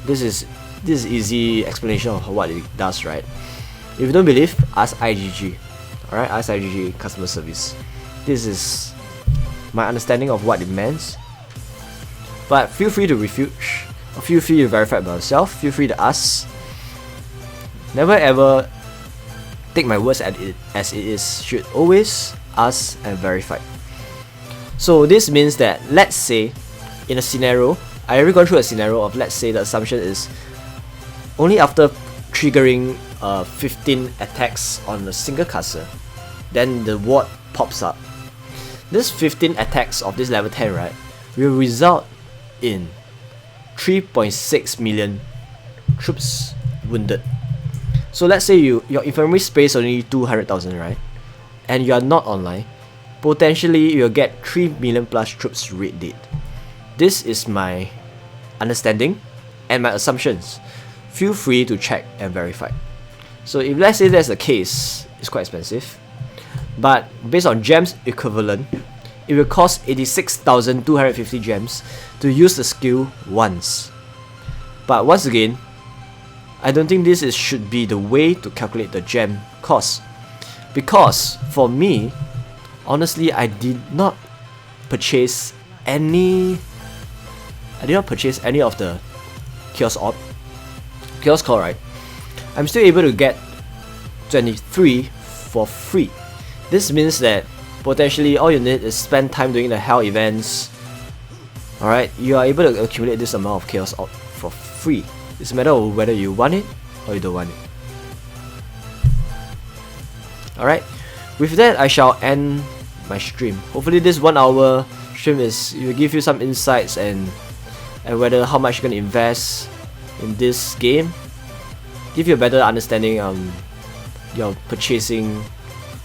This is easy explanation of what it does, right? If you don't believe, ask IGG. Alright, ask IGG customer service. This is my understanding of what it means. But feel free to refute, or feel free to verify by yourself, feel free to ask. Never ever take my words as it is. Should always ask and verify. So this means that, let's say, in a scenario, I already gone through a scenario of, let's say the assumption is only after triggering 15 attacks on a single caster, then the ward pops up. This 15 attacks of this level 10, right, will result in 3.6 million troops wounded. So let's say your infirmary space only 200,000, right? And you are not online, potentially you'll get 3 million plus troops raid dead. This is my understanding and my assumptions. Feel free to check and verify. So if let's say that's the case, it's quite expensive. But based on gems equivalent, it will cost 86,250 gems to use the skill once. But once again, I don't think this should be the way to calculate the gem cost. Because for me, honestly, I did not purchase any of the Chaos Core, right? I'm still able to get 23 for free. This means that potentially all you need is spend time doing the hell events. Alright, you are able to accumulate this amount of Chaos Orb for free. It's a matter of whether you want it or you don't want it. Alright, with that I shall end my stream. Hopefully this 1 hour stream will give you some insights and whether how much you're gonna invest in this game. Give you a better understanding on your purchasing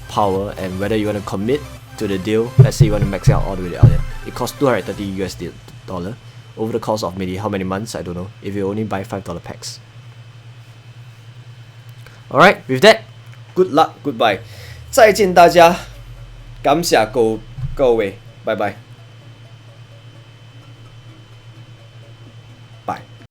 power and whether you want to commit to the deal. Let's say you want to max out all the way out there. It costs $230 over the course of maybe how many months, I don't know, if you only buy $5 packs. Alright, with that, good luck, goodbye. 再见大家，感谢各位，拜拜。